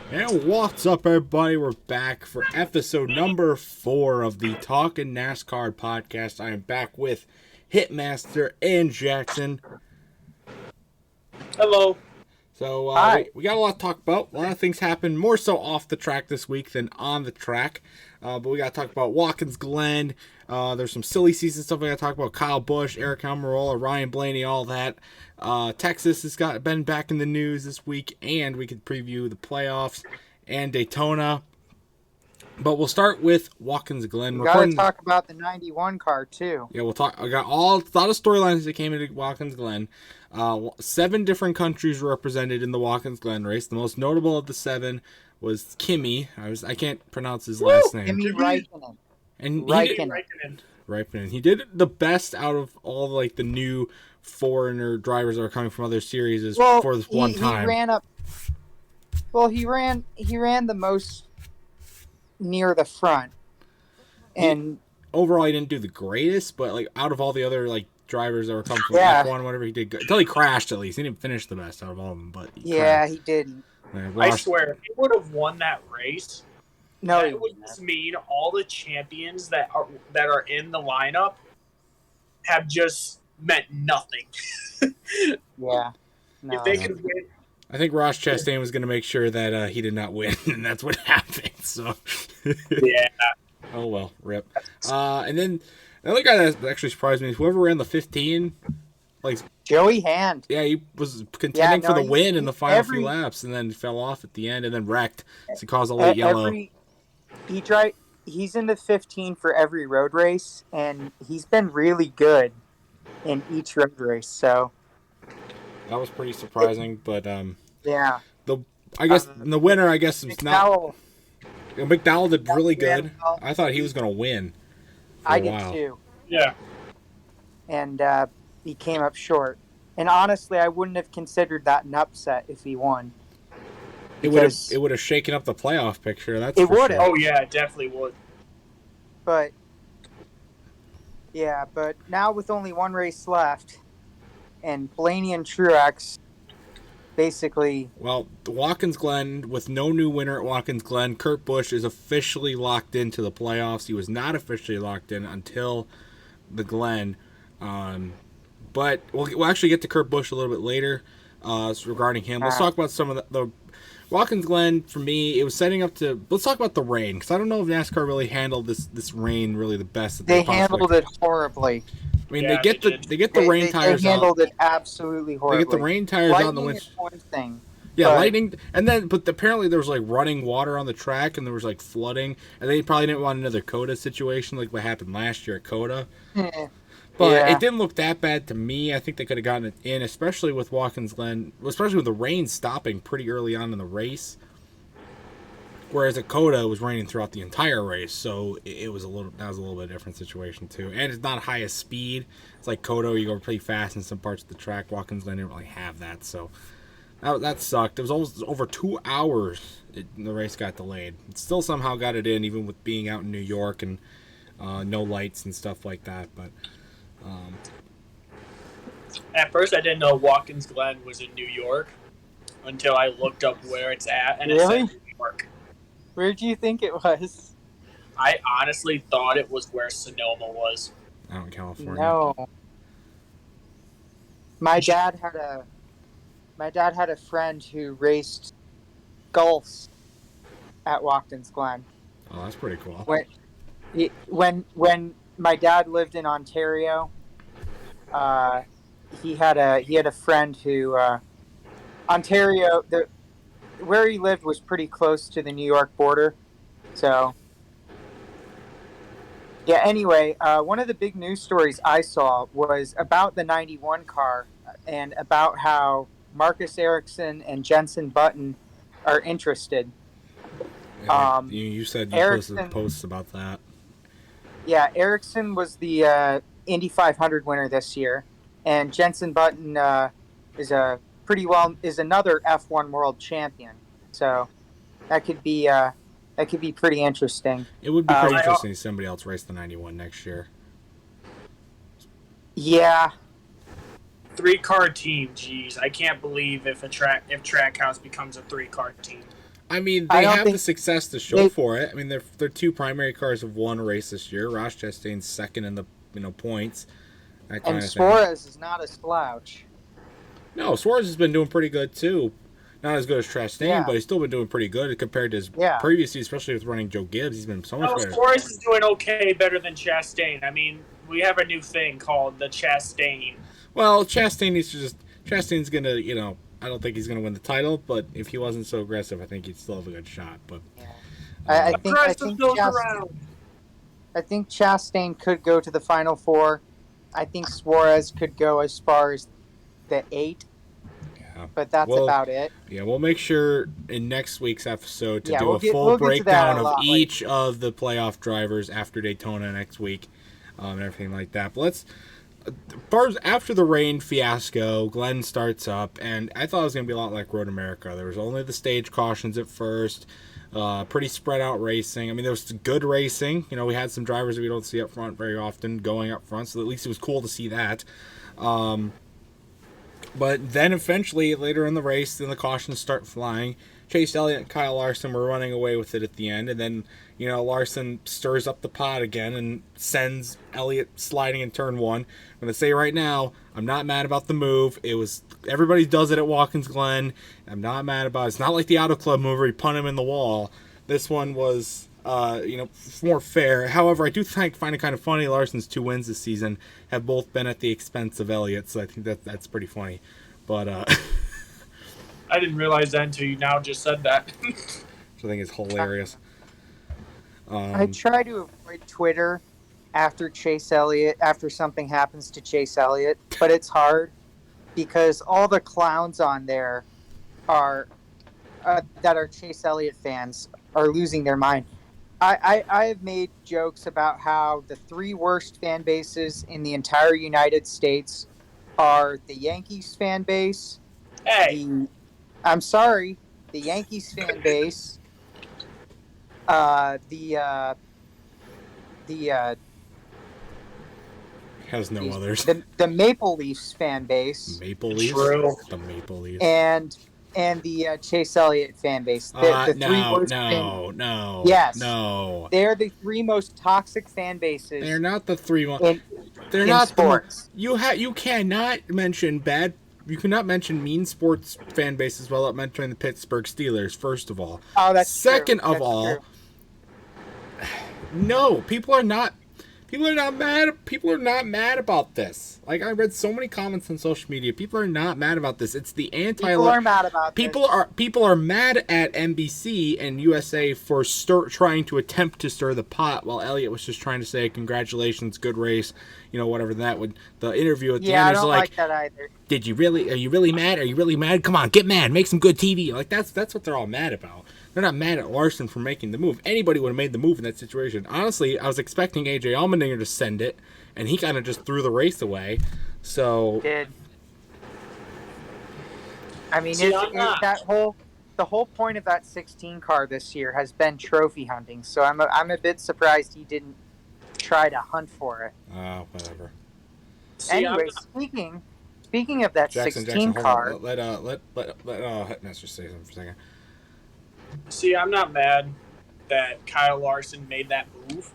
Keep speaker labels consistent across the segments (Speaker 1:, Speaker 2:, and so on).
Speaker 1: And what's up, everybody? We're back for episode number 4 of the Talkin' NASCAR podcast. I am back with Hitmaster and Jackson.
Speaker 2: Hello.
Speaker 1: So,
Speaker 2: Hi.
Speaker 1: we got a lot to talk about. A lot of things happened, more so off the track this week than on the track. But we got to talk about Watkins Glen. There's some silly season stuff we got to talk about. Kyle Busch, Eric Almirola, Ryan Blaney, all that. Texas has been back in the news this week, and we could preview the playoffs and Daytona. But we'll start with Watkins Glen.
Speaker 2: We got to talk about the 91 car, too.
Speaker 1: Yeah, we'll talk. I got a lot of storylines that came into Watkins Glen. 7 different countries represented in the Watkins Glen race. The most notable of the 7 was Kimi. I can't pronounce his last name.
Speaker 2: Kimi Räikkönen.
Speaker 1: And
Speaker 2: Räikkönen.
Speaker 1: He did the best out of all like the new foreigner drivers that are coming from other series for this one time.
Speaker 2: He ran up. Well, he ran the most near the front, and
Speaker 1: overall he didn't do the greatest, but like out of all the other like drivers that were coming from F1, whatever, he did good. Until he crashed, at least he didn't finish the best out of all of them. But
Speaker 2: he didn't.
Speaker 3: I swear, if he would have won that race,
Speaker 2: that
Speaker 3: would just mean all the champions that are in the lineup have just meant nothing. If they could win.
Speaker 1: I think Ross Chastain was going to make sure that he did not win, and that's what happened. So,
Speaker 3: yeah.
Speaker 1: Oh well, rip. And then another guy that actually surprised me is whoever ran the 15, like
Speaker 2: Joey Hand.
Speaker 1: Yeah, he was contending for the win in the final few laps, and then fell off at the end, and then wrecked to cause a late yellow.
Speaker 2: He's in the 15 for every road race, and he's been really good in each road race. So.
Speaker 1: That was pretty surprising, but
Speaker 2: yeah.
Speaker 1: The winner, I guess, is not. McDowell did really good. I thought he was going to win.
Speaker 2: I did too.
Speaker 3: Yeah.
Speaker 2: And he came up short. And honestly, I wouldn't have considered that an upset if he won.
Speaker 1: It would have shaken up the playoff picture. That's
Speaker 2: it would.
Speaker 1: Sure.
Speaker 3: Oh yeah, it definitely would.
Speaker 2: But now with only one race left. And Blaney and Truex basically...
Speaker 1: Well, the Watkins Glen, with no new winner at Watkins Glen, Kurt Busch is officially locked into the playoffs. He was not officially locked in until the Glen. But we'll actually get to Kurt Busch a little bit later regarding him. Let's talk about some of the Watkins Glen, for me, it was setting up to... Let's talk about the rain, because I don't know if NASCAR really handled this rain really the best.
Speaker 2: They handled it horribly.
Speaker 1: I mean, they get the rain tires out.
Speaker 2: They handled it absolutely horribly.
Speaker 1: They get the rain tires out in the windshield.
Speaker 2: Lightning is one thing.
Speaker 1: Yeah, lightning, but apparently there was like running water on the track, and there was like flooding, and they probably didn't want another COTA situation like what happened last year at COTA. But it didn't look that bad to me. I think they could have gotten it in, especially with Watkins Glen, especially with the rain stopping pretty early on in the race. Whereas at COTA, it was raining throughout the entire race, so that was a little bit different situation too. And it's not highest speed. It's like COTA, you go pretty fast in some parts of the track. Watkins Glen didn't really have that, so that sucked. It was almost over 2 hours. The race got delayed. It still somehow got it in, even with being out in New York and no lights and stuff like that. But
Speaker 3: at first, I didn't know Watkins Glen was in New York until I looked up where it's at, and it said New York.
Speaker 2: Where do you think it was?
Speaker 3: I honestly thought it was where Sonoma was.
Speaker 1: Out in California.
Speaker 2: No. My dad had a friend who raced Gulfs at Watkins Glen.
Speaker 1: Oh, that's pretty cool.
Speaker 2: When my dad lived in Ontario, he had a friend who Ontario where he lived was pretty close to the New York border. So, yeah, anyway, one of the big news stories I saw was about the 91 car and about how Marcus Ericsson and Jenson Button are interested.
Speaker 1: Yeah, you said you posted posts about that.
Speaker 2: Yeah, Ericsson was the Indy 500 winner this year, and Jenson Button is another F1 world champion. So that could be pretty interesting.
Speaker 1: It would be pretty interesting if somebody else raced the 91 next year.
Speaker 2: Yeah.
Speaker 3: 3-car team, geez. I can't believe if Trackhouse becomes a 3-car team.
Speaker 1: I mean, they have the success to show for it. I mean, their two primary cars have won a race this year. Ross Chastain's second in the points.
Speaker 2: And Suarez is not a slouch.
Speaker 1: No, Suarez has been doing pretty good too. Not as good as Chastain, but he's still been doing pretty good compared to his previous season, especially with running Joe Gibbs. He's been so much better.
Speaker 3: Suarez is doing okay, better than Chastain. I mean, we have a new thing called the Chastain.
Speaker 1: Well, Chastain needs to Chastain's gonna, I don't think he's gonna win the title, but if he wasn't so aggressive, I think he'd still have a good shot. But
Speaker 2: I think Chastain could go to the Final Four. I think Suarez could go as far as the 8. But that's about it.
Speaker 1: Yeah, we'll make sure in next week's episode to do a full breakdown of each of the playoff drivers after Daytona next week, and everything like that. But after the rain fiasco, Glenn starts up, and I thought it was going to be a lot like Road America. There was only the stage cautions at first, pretty spread out racing. I mean, there was good racing. We had some drivers that we don't see up front very often going up front, so at least it was cool to see that. But then eventually, later in the race, then the cautions start flying. Chase Elliott and Kyle Larson were running away with it at the end. And then, Larson stirs up the pot again and sends Elliott sliding in turn 1. I'm going to say right now, I'm not mad about the move. Everybody does it at Watkins Glen. I'm not mad about it. It's not like the Auto Club move where you punt him in the wall. This one was, more fair. However, I do find it kind of funny. Larson's 2 wins this season have both been at the expense of Elliott, so I think that's pretty funny. But
Speaker 3: I didn't realize that until you now just said that.
Speaker 1: Which I think is hilarious.
Speaker 2: I try to avoid Twitter after something happens to Chase Elliott, but it's hard because all the clowns on there are that are Chase Elliott fans are losing their mind. I have made jokes about how the 3 worst fan bases in the entire United States are the Yankees fan base.
Speaker 3: Hey.
Speaker 2: I'm sorry, the Yankees fan base. The
Speaker 1: has no others.
Speaker 2: The Maple Leafs fan base.
Speaker 1: Maple Leafs.
Speaker 3: True.
Speaker 1: The Maple Leafs.
Speaker 2: And the Chase Elliott fan base.
Speaker 1: No.
Speaker 2: Yes.
Speaker 1: No.
Speaker 2: They're the 3 most toxic fan bases.
Speaker 1: They're not the 3 most. They're not
Speaker 2: sports.
Speaker 1: You cannot mention bad. You cannot mention mean sports fan bases without mentioning the Pittsburgh Steelers. First of all.
Speaker 2: Oh, that's
Speaker 1: Second
Speaker 2: true.
Speaker 1: of all. No, people are not mad. People are not mad about this. Like, I read so many comments on social media. People are not mad about this. It's the anti.
Speaker 2: People are mad about this.
Speaker 1: People are mad at NBC and USA for trying to attempt to stir the pot, while Elliott was just trying to say congratulations, good race, whatever that would. The interview at the end is like
Speaker 2: that either.
Speaker 1: Are you really mad? Are you really mad? Come on, get mad. Make some good TV. Like that's what they're all mad about. They're not mad at Larson for making the move. Anybody would have made the move in that situation. Honestly, I was expecting AJ Allmendinger to send it, and he kind of just threw the race away. So,
Speaker 2: I mean, the whole point of that 16 car this year has been trophy hunting. So I'm a bit surprised he didn't try to hunt for it.
Speaker 1: Whatever.
Speaker 2: Anyway, speaking of that
Speaker 1: Jackson,
Speaker 2: 16 car,
Speaker 1: let Nestor say something for a second.
Speaker 3: See, I'm not mad that Kyle Larson made that move.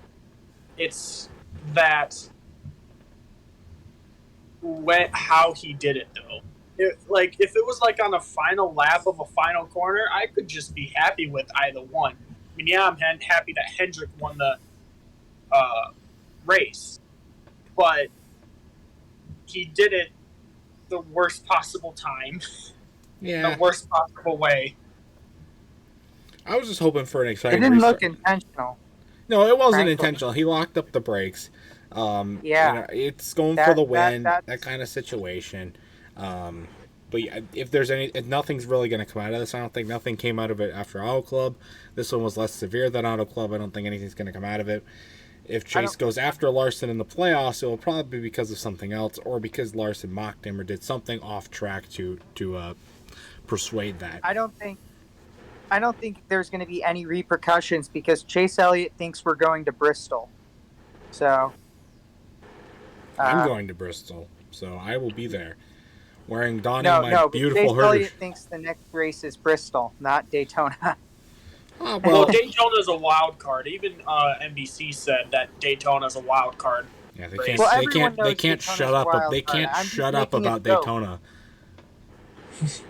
Speaker 3: It's that how he did it, though. If it was like on a final lap of a final corner, I could just be happy with either one. I mean, yeah, I'm happy that Hendrick won the race, but he did it the worst possible time, the worst possible way.
Speaker 1: I was just hoping for an exciting.
Speaker 2: It didn't look intentional.
Speaker 1: No, it wasn't intentional. He locked up the brakes. It's going for the win, that kind of situation. But if nothing's really going to come out of this, I don't think nothing came out of it after Auto Club. This one was less severe than Auto Club. I don't think anything's going to come out of it. If Chase goes after Larson in the playoffs, it will probably be because of something else, or because Larson mocked him or did something off track to persuade that.
Speaker 2: I don't think there's going to be any repercussions because Chase Elliott thinks we're going to Bristol. So
Speaker 1: I'm going to Bristol, so I will be there, donning my beautiful
Speaker 2: Chase
Speaker 1: Chase
Speaker 2: Elliott thinks the next race is Bristol, not Daytona.
Speaker 3: Well, Daytona's a wild card. Even NBC said that Daytona's a wild card.
Speaker 1: Yeah, they
Speaker 3: race.
Speaker 1: can't. They can't shut up. They can't shut up about Daytona.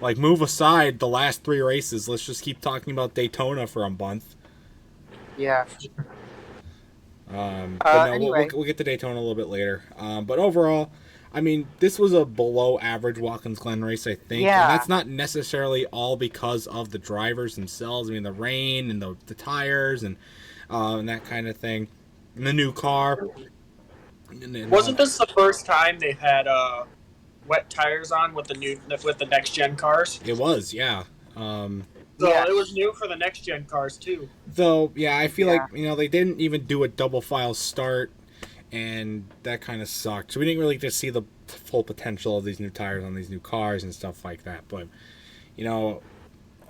Speaker 1: Like, move aside the last 3 races. Let's just keep talking about Daytona for a month.
Speaker 2: Yeah.
Speaker 1: Anyway. We'll get to Daytona a little bit later. But overall, I mean, this was a below average Watkins Glen race, I think.
Speaker 2: Yeah.
Speaker 1: And that's not necessarily all because of the drivers themselves. I mean, the rain and the tires and that kind of thing. And the new car.
Speaker 3: Wasn't this the first time they've had wet tires on with the next gen cars?
Speaker 1: It was, yeah.
Speaker 3: It was new for the next gen cars too.
Speaker 1: Though, yeah, I feel like they didn't even do a double file start, and that kind of sucked. So we didn't really just see the full potential of these new tires on these new cars and stuff like that. But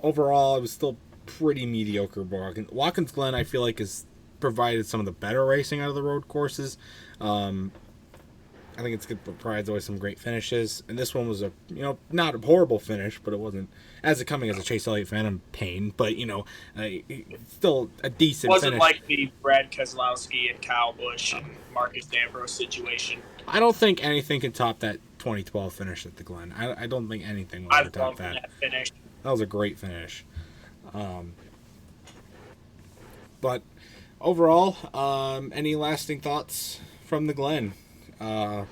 Speaker 1: overall, it was still pretty mediocre. Watkins Glen, I feel like, has provided some of the better racing out of the road courses. I think it's good, provides always some great finishes, and this one was not a horrible finish, but it wasn't coming as a Chase Elliott fan, I'm pain, but still a decent.
Speaker 3: Wasn't
Speaker 1: finish.
Speaker 3: Like the Brad Keselowski and Kyle Busch and Marcus Ambrose situation.
Speaker 1: I don't think anything can top that 2012 finish at the Glen. I don't think anything will top that
Speaker 3: finish.
Speaker 1: That was a great finish. But overall, any lasting thoughts from the Glen?
Speaker 3: So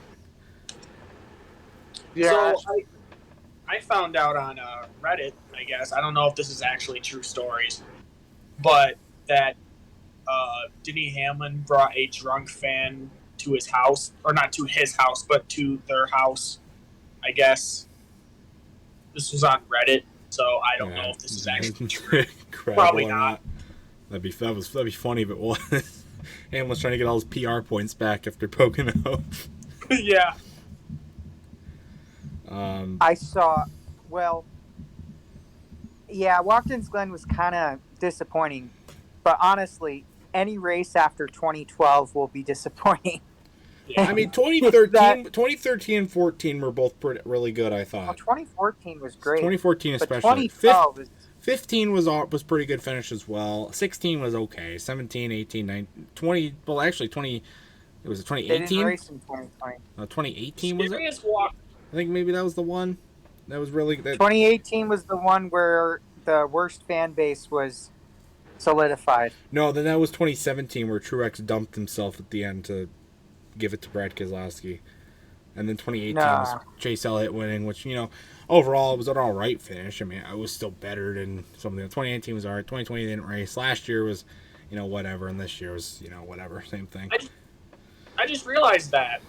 Speaker 3: I found out on Reddit, I guess, I don't know if this is actually true stories, but that Denny Hamlin brought a drunk fan to his house, or not to his house, but to their house, I guess. This was on Reddit, so I don't know if this is actually true. Probably not.
Speaker 1: That'd be funny if it was. Hamlin's trying to get all his PR points back after poking out.
Speaker 3: Yeah.
Speaker 2: I saw. Well, yeah, Watkins Glen was kind of disappointing, but honestly, any race after 2012 will be disappointing.
Speaker 1: Yeah. I mean, 2013 and 14 were both really good, I thought.
Speaker 2: Well, 2014 was great.
Speaker 1: 2014 especially.
Speaker 2: 2012 was...
Speaker 1: 15 was pretty good finish as well. 16 was okay. 17, 18, 19, 20. Well, actually, 20. It was 2018.
Speaker 2: They didn't race in 2020.
Speaker 1: 2018 was it? I think maybe that was the one. That was really.
Speaker 2: 2018 was the one where the worst fan base was solidified.
Speaker 1: No, then that was 2017 where Truex dumped himself at the end to give it to Brad Keselowski. And then 2018 was Chase Elliott winning, which, overall it was an all right finish. I mean, I was still better than something. 2018 was all right. 2020 didn't race. Last year was, whatever. And this year was, whatever. Same thing.
Speaker 3: I just realized that.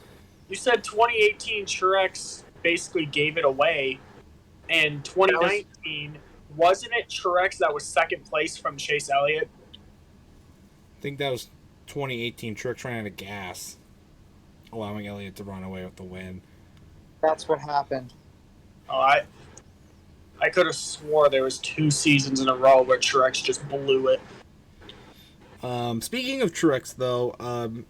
Speaker 3: You said 2018 Truex basically gave it away. And 2019, wasn't it Truex that was second place from Chase Elliott?
Speaker 1: I think that was 2018. Truex ran out of gas, allowing Elliott to run away with the win.
Speaker 2: That's what happened.
Speaker 3: Oh, I could have swore there was 2 seasons in a row where Truex just blew it.
Speaker 1: Speaking of Truex, though,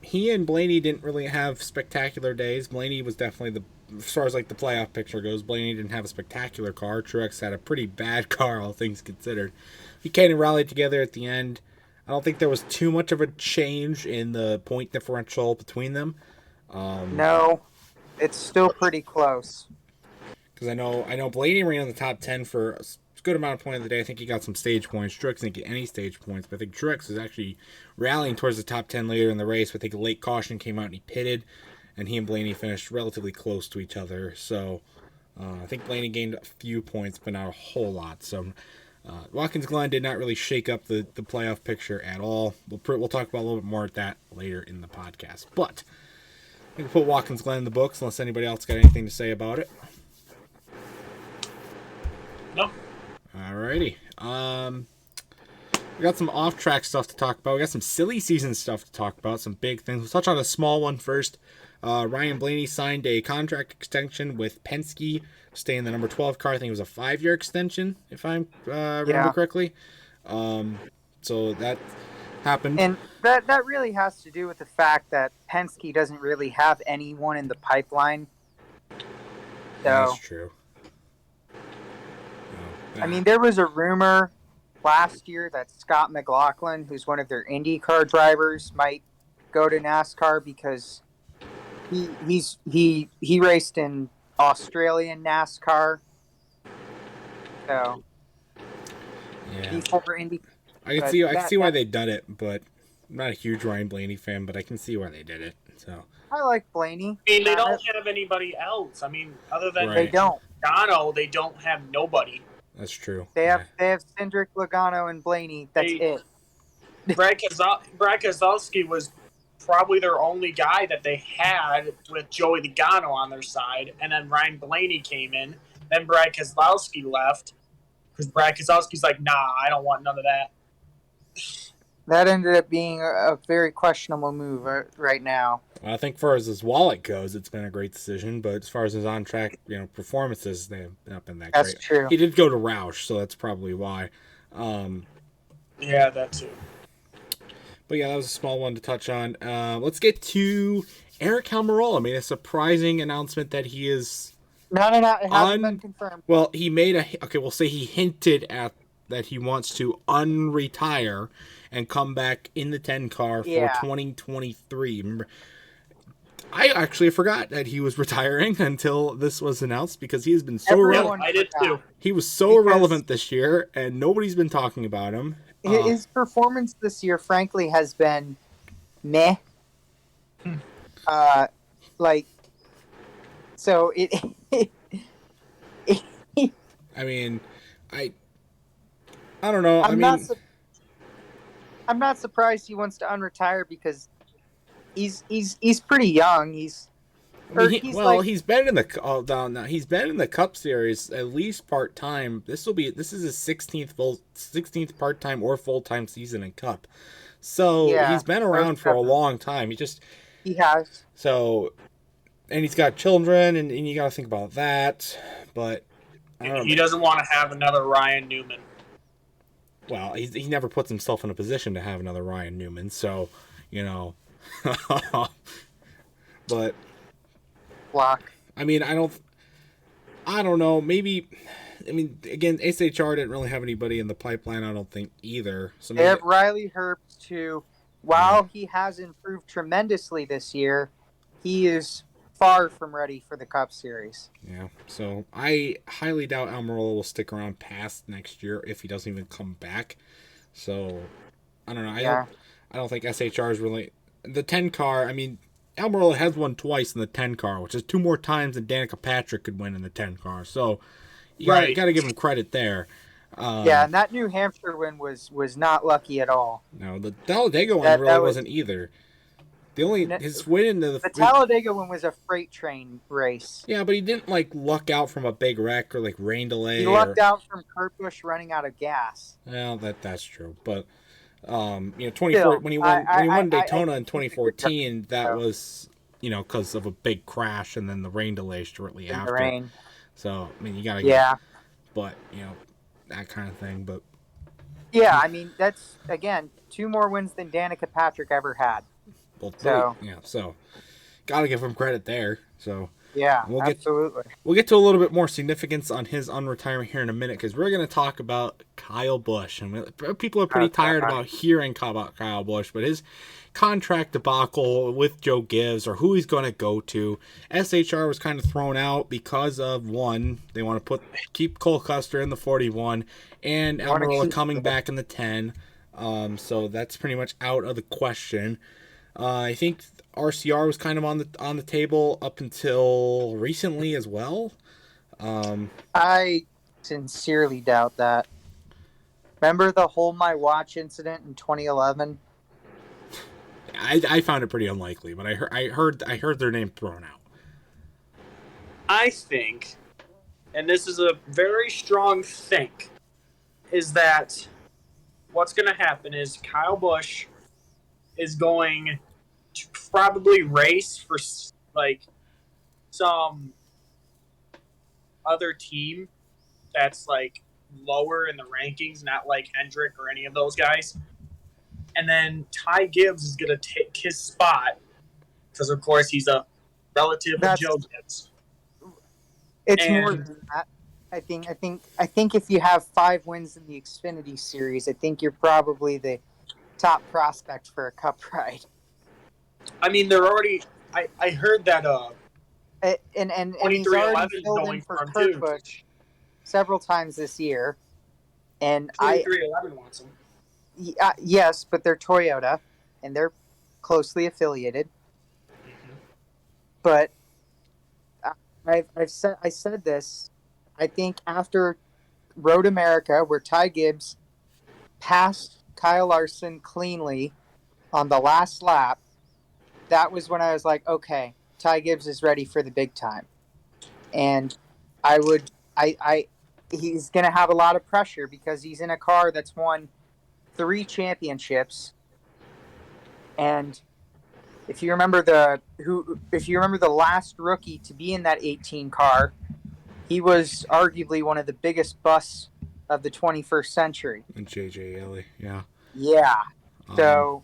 Speaker 1: he and Blaney didn't really have spectacular days. Blaney was definitely as far as like the playoff picture goes, Blaney didn't have a spectacular car. Truex had a pretty bad car, all things considered. He kind of rallied together at the end. I don't think there was too much of a change in the point differential between them.
Speaker 2: No, it's still pretty close.
Speaker 1: Because I know Blaney ran in the top 10 for a good amount of points of the day. I think he got some stage points. Truex didn't get any stage points, but I think Truex is actually rallying towards the top 10 later in the race. But I think a late caution came out and he pitted, and he and Blaney finished relatively close to each other. So I think Blaney gained a few points, but not a whole lot. So Watkins Glen did not really shake up the playoff picture at all. We'll talk about a little bit more at that later in the podcast. But we can put Watkins Glen in the books unless anybody else got anything to say about it.
Speaker 3: No.
Speaker 1: Alrighty. We got some off-track stuff to talk about. We got some silly season stuff to talk about. Some big things. We'll touch on a small one first. Ryan Blaney signed a contract extension with Penske, staying the number 12 car. I think it was a 5-year extension, if I remember correctly. So that happened.
Speaker 2: And that really has to do with the fact that Penske doesn't really have anyone in the pipeline.
Speaker 1: That's true.
Speaker 2: I mean, there was a rumor last year that Scott McLaughlin, who's one of their IndyCar drivers, might go to NASCAR because he raced in Australian NASCAR. So before Indy,
Speaker 1: I can see why they done it, but I'm not a huge Ryan Blaney fan, but I can see why they did it. So
Speaker 2: I like Blaney.
Speaker 3: I mean, they don't have anybody else. I mean, other than
Speaker 1: Right.
Speaker 2: They don't.
Speaker 3: Logano, they don't have nobody.
Speaker 1: That's true.
Speaker 2: They have Cindric, Logano, and Blaney. That's it.
Speaker 3: Brad Keselowski was probably their only guy that they had with Joey Logano on their side, and then Ryan Blaney came in. Then Brad Keselowski left because Brad Keselowski's like, nah, I don't want none of that.
Speaker 2: That ended up being a very questionable move right now.
Speaker 1: Well, I think for as his wallet goes, it's been a great decision. But as far as his on-track, performances, they have not been that great.
Speaker 2: That's true.
Speaker 1: He did go to Roush, so that's probably why.
Speaker 3: Yeah, that too.
Speaker 1: But yeah, that was a small one to touch on. Let's get to Eric Almirola made a surprising announcement that he is.
Speaker 2: No, it hasn't been confirmed.
Speaker 1: Well, he made we'll say he hinted at that he wants to unretire and come back in the 10 car for 2023. Remember, I actually forgot that he was retiring until this was announced because he has been so irrelevant.
Speaker 3: I did too.
Speaker 1: He was so irrelevant this year, and nobody's been talking about him.
Speaker 2: His performance this year, frankly, has been meh. So it
Speaker 1: I mean, I don't know.
Speaker 2: I'm not surprised he wants to unretire because he's pretty young. He's
Speaker 1: been in the he's been in the Cup Series at least part time. This is his 16th part time or full time season in Cup. So he's been around for a long time.
Speaker 2: He has.
Speaker 1: So, and he's got children, and you got to think about that. But
Speaker 3: he doesn't want to have another Ryan Newman.
Speaker 1: Well, he never puts himself in a position to have another Ryan Newman, so, but
Speaker 2: block.
Speaker 1: I mean, I don't know. Maybe, again, SHR didn't really have anybody in the pipeline, I don't think, either. So
Speaker 2: they have Riley Herbst, too. While he has improved tremendously this year, he is far from ready for the Cup Series.
Speaker 1: Yeah, so I highly doubt Almirola will stick around past next year if he doesn't even come back. So, I don't know. I don't think SHR is really... The 10 car, Almirola has won twice in the 10 car, which is 2 more times than Danica Patrick could win in the 10 car. So, you got to give him credit there.
Speaker 2: And that New Hampshire win was not lucky at all.
Speaker 1: No, the Talladega one really wasn't either. His win in the
Speaker 2: Talladega one was a freight train race.
Speaker 1: Yeah, but he didn't luck out from a big wreck or rain delay.
Speaker 2: He lucked out from Kurt Busch running out of gas.
Speaker 1: Well, that's true, but 24 when he won Daytona in 2014, that was because of a big crash and then the rain delay shortly after.
Speaker 2: Rain.
Speaker 1: So you gotta but that kind of thing, but
Speaker 2: that's again 2 more wins than Danica Patrick ever had.
Speaker 1: So gotta give him credit there. So
Speaker 2: absolutely.
Speaker 1: We'll get to a little bit more significance on his unretirement here in a minute because we're going to talk about Kyle Busch, and people are pretty tired about hearing about Kyle Busch, but his contract debacle with Joe Gibbs or who he's going to go to. SHR was kind of thrown out because of one, they want to keep Cole Custer in the 41 and Almirola coming back in the 10. So that's pretty much out of the question. I think RCR was kind of on the table up until recently as well.
Speaker 2: I sincerely doubt that. Remember the Hold My Watch incident in 2011?
Speaker 1: I found it pretty unlikely, but I heard their name thrown out.
Speaker 3: I think, and this is a very strong think, is that what's going to happen is Kyle Busch is going to probably race for some other team that's lower in the rankings, not like Hendrick or any of those guys. And then Ty Gibbs is going to take his spot because, of course, he's a relative of Joe Gibbs.
Speaker 2: It's more than that. I think if you have 5 wins in the Xfinity Series, I think you're probably the top prospect for a Cup ride.
Speaker 3: I mean, they're already. I heard that
Speaker 2: And he's already
Speaker 3: 2311
Speaker 2: filled in
Speaker 3: going
Speaker 2: for
Speaker 3: for him
Speaker 2: Kurt
Speaker 3: too.
Speaker 2: Busch several times this year, and
Speaker 3: 2311 wants him.
Speaker 2: yes, but they're Toyota, and they're closely affiliated.
Speaker 3: Mm-hmm.
Speaker 2: But I said this. I think after Road America, where Ty Gibbs passed Kyle Larson cleanly on the last lap, that was when I was like, okay, Ty Gibbs is ready for the big time. And he's going to have a lot of pressure because he's in a car that's won 3 championships. And if you remember the last rookie to be in that 18 car, he was arguably one of the biggest busts of the 21st century.
Speaker 1: And J.J. Elley, yeah.
Speaker 2: Yeah. So.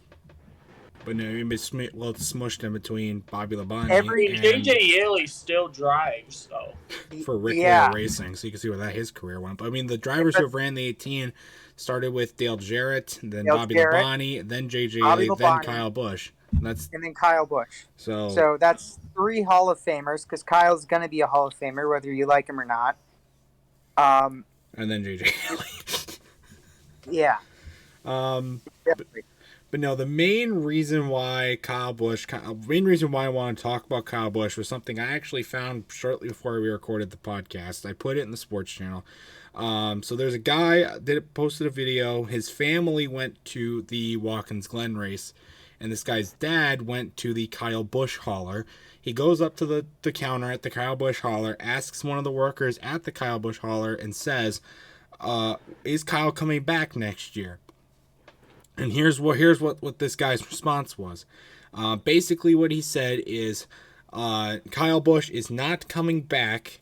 Speaker 1: But no, it's smushed in between Bobby Labonte
Speaker 3: and J.J. Elley still drives, though.
Speaker 1: For Rick Ware Racing, so you can see where his career went. But I mean, the drivers who have ran the 18 started with Dale Jarrett, then Bobby Labonte, then J.J. Elley, then Kyle Busch. And
Speaker 2: then Kyle Busch. So that's 3 Hall of Famers, because Kyle's going to be a Hall of Famer, whether you like him or not.
Speaker 1: And then J.J. Elley.
Speaker 2: Yeah.
Speaker 1: But no, the main reason why I want to talk about Kyle Busch was something I actually found shortly before we recorded the podcast. I put it in the sports channel. So there's a guy that posted a video. His family went to the Watkins Glen race, and this guy's dad went to the Kyle Busch hauler. He goes up to the counter at the Kyle Busch hauler, asks one of the workers at the Kyle Busch hauler, and says, is Kyle coming back next year? And here's what this guy's response was. Basically what he said is Kyle Busch is not coming back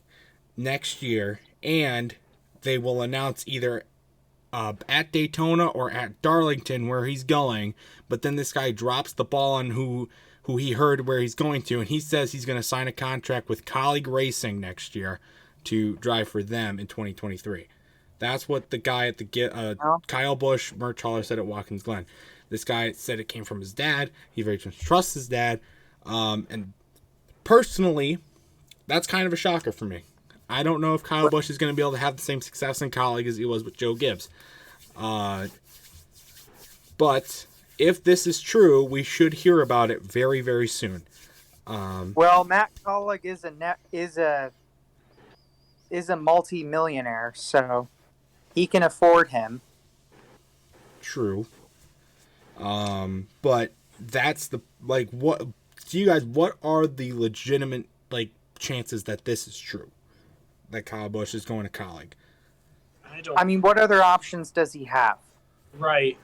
Speaker 1: next year, and they will announce either at Daytona or at Darlington where he's going, but then this guy drops the ball on who he heard where he's going to, and he says he's going to sign a contract with Colleague Racing next year to drive for them in 2023. That's what the guy at the Kyle Busch merch hauler said at Watkins Glen. This guy said it came from his dad. He very much trusts his dad. And personally, that's kind of a shocker for me. I don't know if Kyle Busch is going to be able to have the same success in Colleague as he was with Joe Gibbs. But if this is true, we should hear about it very, very soon.
Speaker 2: Well, Matt Colleague is a multi-millionaire, so he can afford him.
Speaker 1: True. But that's what do you guys, what are the legitimate chances that this is true? That Kyle Busch is going to Colleague?
Speaker 2: I mean, what other options does he have?
Speaker 3: Right.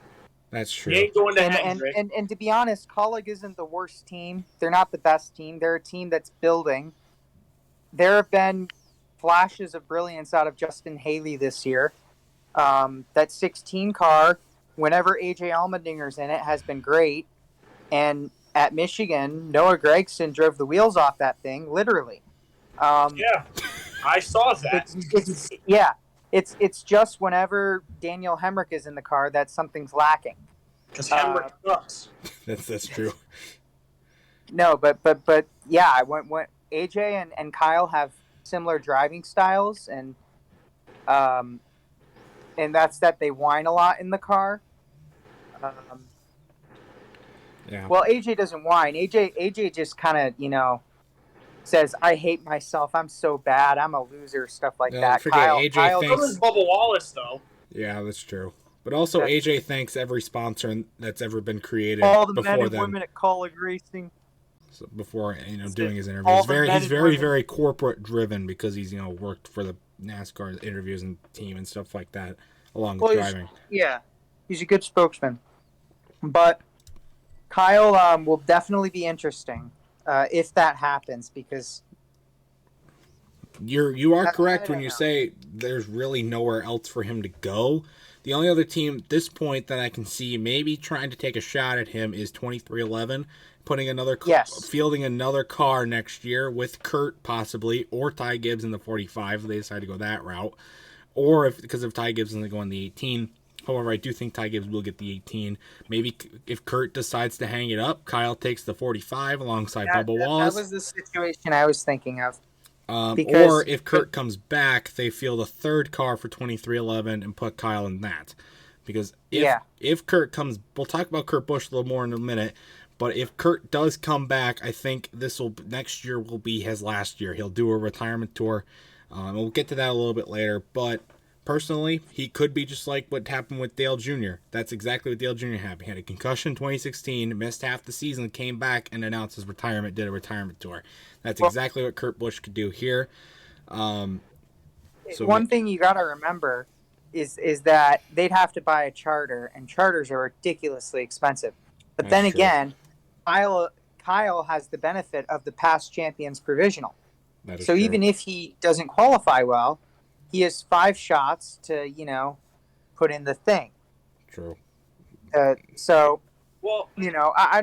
Speaker 1: That's true.
Speaker 3: He ain't going to
Speaker 2: and to be honest, Colleague isn't the worst team. They're not the best team. They're a team that's building. There have been flashes of brilliance out of Justin Haley this year. That 16 car, whenever AJ Allmendinger's in it, has been great. And at Michigan, Noah Gragson drove the wheels off that thing, literally.
Speaker 3: Yeah, I saw that.
Speaker 2: It's just whenever Daniel Hemrick is in the car that something's lacking.
Speaker 3: Because Hemrick sucks.
Speaker 1: That's true.
Speaker 2: No, but yeah, when AJ and Kyle have similar driving styles, and that's that they whine a lot in the car.
Speaker 1: Yeah.
Speaker 2: Well, AJ doesn't whine. AJ just kind of, says, "I hate myself. I'm so bad. I'm a loser." Stuff like that.
Speaker 1: Kyle
Speaker 3: thanks Bubba Wallace, though.
Speaker 1: Yeah, that's true. But also, AJ thanks every sponsor that's ever been created
Speaker 2: all the
Speaker 1: before
Speaker 2: men and
Speaker 1: them.
Speaker 2: women at Colleague Racing.
Speaker 1: So before doing his interviews, he's very very corporate driven because he's worked for the NASCAR interviews and team and stuff like that along with driving.
Speaker 2: He's a good spokesman. But Kyle will definitely be interesting if that happens, because
Speaker 1: you are correct when you say there's really nowhere else for him to go, The only other team at this point that I can see maybe trying to take a shot at him is 2311, fielding another car next year with Kurt possibly, or Ty Gibbs in the 45 if they decide to go that route, or because if Ty Gibbs isn't going the 18. However, I do think Ty Gibbs will get the 18. Maybe if Kurt decides to hang it up, Kyle takes the 45 alongside Bubba Wallace.
Speaker 2: That was the situation I was thinking of.
Speaker 1: Or if Kurt comes back, they field a third car for 2311 and put Kyle in that. Because if Kurt comes, we'll talk about Kurt Busch a little more in a minute, but if Kurt does come back, I think next year will be his last year. He'll do a retirement tour. We'll get to that a little bit later, but personally, he could be just like what happened with Dale Jr. That's exactly what Dale Jr. had. He had a concussion in 2016, missed half the season, came back and announced his retirement, did a retirement tour. That's exactly what Kurt Busch could do here. One
Speaker 2: thing you got to remember is that they'd have to buy a charter, and charters are ridiculously expensive. But then again, Kyle has the benefit of the past champions provisional. So even if he doesn't qualify well, he has 5 shots to, put in the thing.
Speaker 1: True.
Speaker 2: I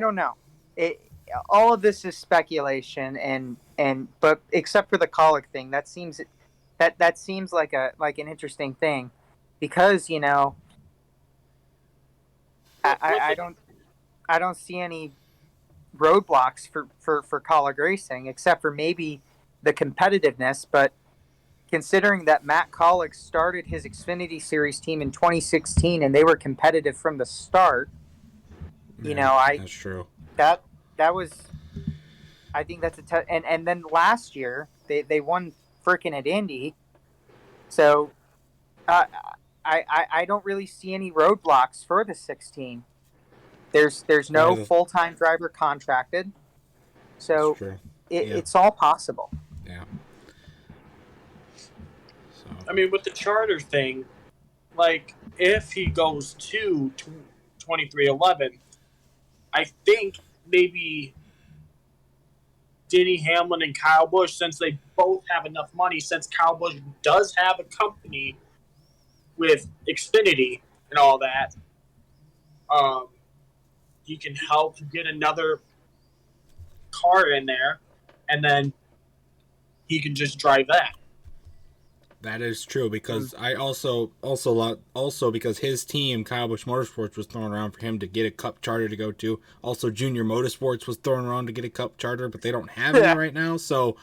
Speaker 2: don't know. All of this is speculation, but except for the colic thing, that seems like an interesting thing, because I don't see any roadblocks for colic racing except for maybe the competitiveness, but considering that Matt Colic started his Xfinity Series team in 2016 and they were competitive from the start,
Speaker 1: that's true.
Speaker 2: That was, I think that's and then last year they won frickin' at Indy, so I don't really see any roadblocks for the 16. There's no full-time driver contracted, so it's all possible.
Speaker 1: Yeah. So.
Speaker 3: I mean, with the charter thing, like if he goes to 2311, I think maybe Denny Hamlin and Kyle Busch, since they both have enough money, since Kyle Busch does have a company with Xfinity and all that, he can help get another car in there, and then he can just drive that.
Speaker 1: That is true, because I also because his team, Kyle Busch Motorsports, was thrown around for him to get a Cup charter to go to. Also, Junior Motorsports was thrown around to get a Cup charter, but they don't have any right now. So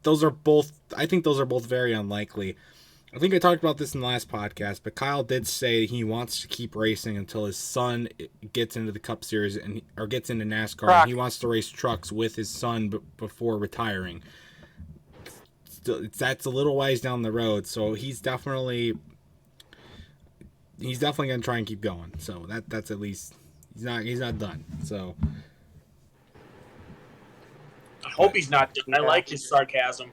Speaker 1: I think those are both very unlikely. I think I talked about this in the last podcast, but Kyle did say he wants to keep racing until his son gets into the Cup Series or gets into NASCAR. And he wants to race trucks with his son before retiring. That's a little ways down the road, so he's definitely gonna try and keep going. So that's at least he's not done. So
Speaker 3: I hope he's not done. I like his sarcasm.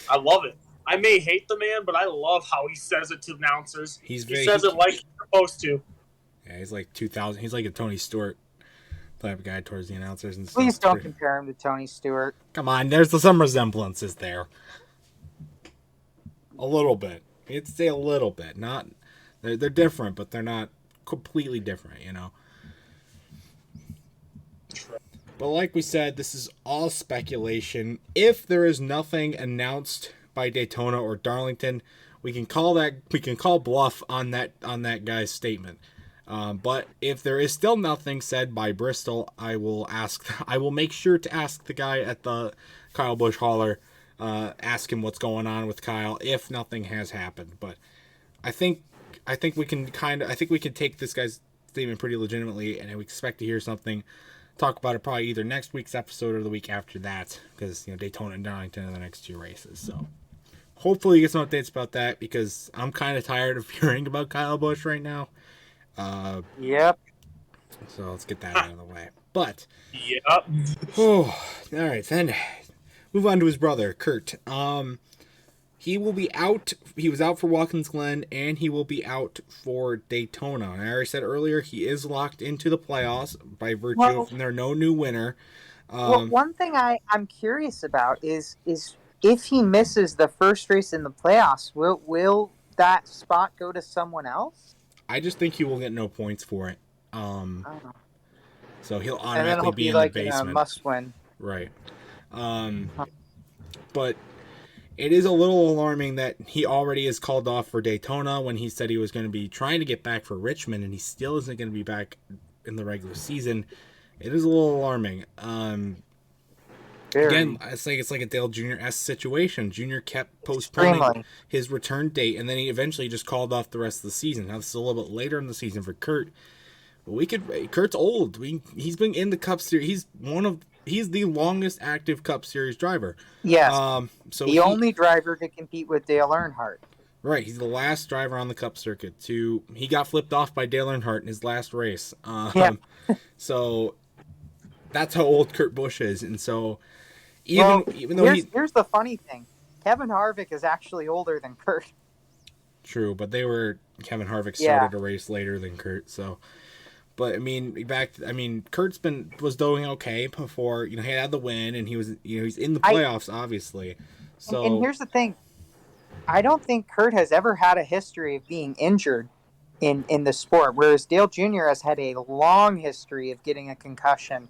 Speaker 3: I love it. I may hate the man, but I love how he says it to announcers. He says it like he's supposed to.
Speaker 1: Yeah, he's like 2000. He's like a Tony Stewart type of guy towards the announcers and stuff.
Speaker 2: Please don't compare him to Tony Stewart.
Speaker 1: Come on, there's some resemblances there. A little bit. I'd say a little bit. Not they're different, but they're not completely different, But like we said, this is all speculation. If there is nothing announced by Daytona or Darlington, we can call bluff on that guy's statement. But if there is still nothing said by Bristol, I will make sure to ask the guy at the Kyle Busch hauler, ask him what's going on with Kyle if nothing has happened. But I think we can take this guy's statement pretty legitimately, and we expect to hear something. Talk about it probably either next week's episode or the week after that, because Daytona and Darlington are the next 2 races. So hopefully you get some updates about that, because I'm kind of tired of hearing about Kyle Busch right now.
Speaker 2: Yep.
Speaker 1: So let's get that out of the way. But
Speaker 3: yep.
Speaker 1: All right, then move on to his brother Kurt. He will be out. He was out for Watkins Glen, and he will be out for Daytona. And I already said earlier, he is locked into the playoffs by virtue of there's no new winner.
Speaker 2: One thing I'm curious about is if he misses the first race in the playoffs, will that spot go to someone else?
Speaker 1: I just think he will get no points for it. So he'll automatically be in
Speaker 2: like
Speaker 1: the basement.
Speaker 2: A must-win.
Speaker 1: Right. But it is a little alarming that he already is called off for Daytona when he said he was going to be trying to get back for Richmond, and he still isn't going to be back in the regular season. It is a little alarming. Again, it's like a Dale Jr.-esque situation. Jr. kept postponing his return date, and then he eventually just called off the rest of the season. Now, this is a little bit later in the season for Kurt. But Kurt's old. He's been in the Cup Series. He's the longest active Cup Series driver.
Speaker 2: Yes. So the only driver to compete with Dale Earnhardt.
Speaker 1: Right. He's the last driver on the Cup circuit. He got flipped off by Dale Earnhardt in his last race. So that's how old Kurt Busch is. And so even though here's
Speaker 2: the funny thing. Kevin Harvick is actually older than Kurt.
Speaker 1: True, but Kevin Harvick started a race later than Kurt, so. But Kurt's was doing okay before. He had the win, and he was he's in the playoffs, obviously. So
Speaker 2: and here's the thing, I don't think Kurt has ever had a history of being injured in the sport, whereas Dale Jr. has had a long history of getting a concussions,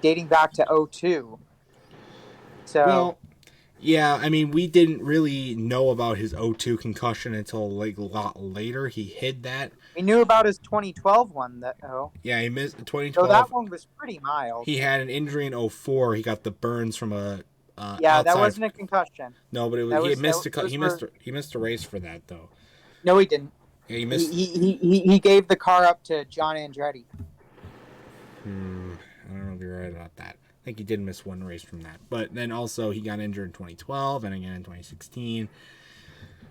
Speaker 2: dating back to 2002. So.
Speaker 1: Well, yeah, we didn't really know about his 2002 concussion until a lot later. He hid that.
Speaker 2: We knew about his 2012 one,
Speaker 1: Yeah, he missed 2012.
Speaker 2: So that one was pretty mild.
Speaker 1: He had an injury in 2004. He got the burns from a.
Speaker 2: That wasn't a concussion.
Speaker 1: No, but he missed a race for that though.
Speaker 2: No, he didn't.
Speaker 1: Yeah, he missed.
Speaker 2: He gave the car up to John Andretti.
Speaker 1: I don't know if you're right about that. I think he did miss one race from that. But then also he got injured in 2012 and again in 2016.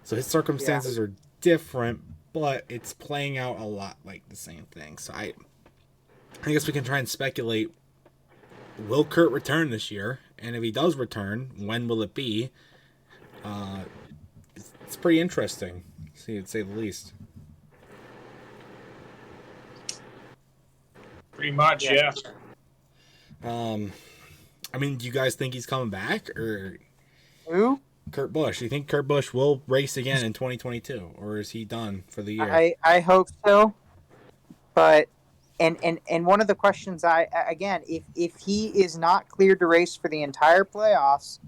Speaker 1: So his circumstances are different, but it's playing out a lot like the same thing. So I guess we can try and speculate, will Kurt return this year? And if he does return, when will it be? It's pretty interesting, to say the least.
Speaker 3: Pretty much, yeah.
Speaker 1: Do you guys think he's coming back, or
Speaker 2: who?
Speaker 1: Kurt Busch? Do you think Kurt Busch will race again in 2022, or is he done for the year?
Speaker 2: I hope so, but and one of the questions if he is not cleared to race for the entire playoffs,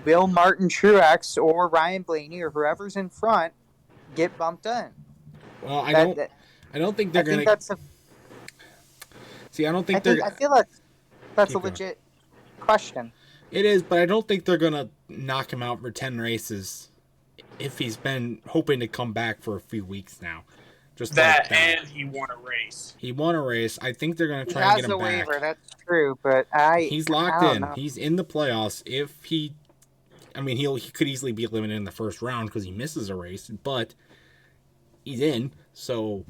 Speaker 2: will Martin Truex or Ryan Blaney or whoever's in front get bumped in?
Speaker 1: Well, I don't think they're going to. I
Speaker 2: feel that's a legit question.
Speaker 1: It is, but I don't think they're going to knock him out for 10 races if he's been hoping to come back for a few weeks now. Just
Speaker 3: that, and he won a race.
Speaker 1: He won a race. I think they're going to try and get him back.
Speaker 2: Waiver, that's true, but
Speaker 1: he's locked in. Know. He's in the playoffs. If he could easily be eliminated in the first round because he misses a race, but he's in. So,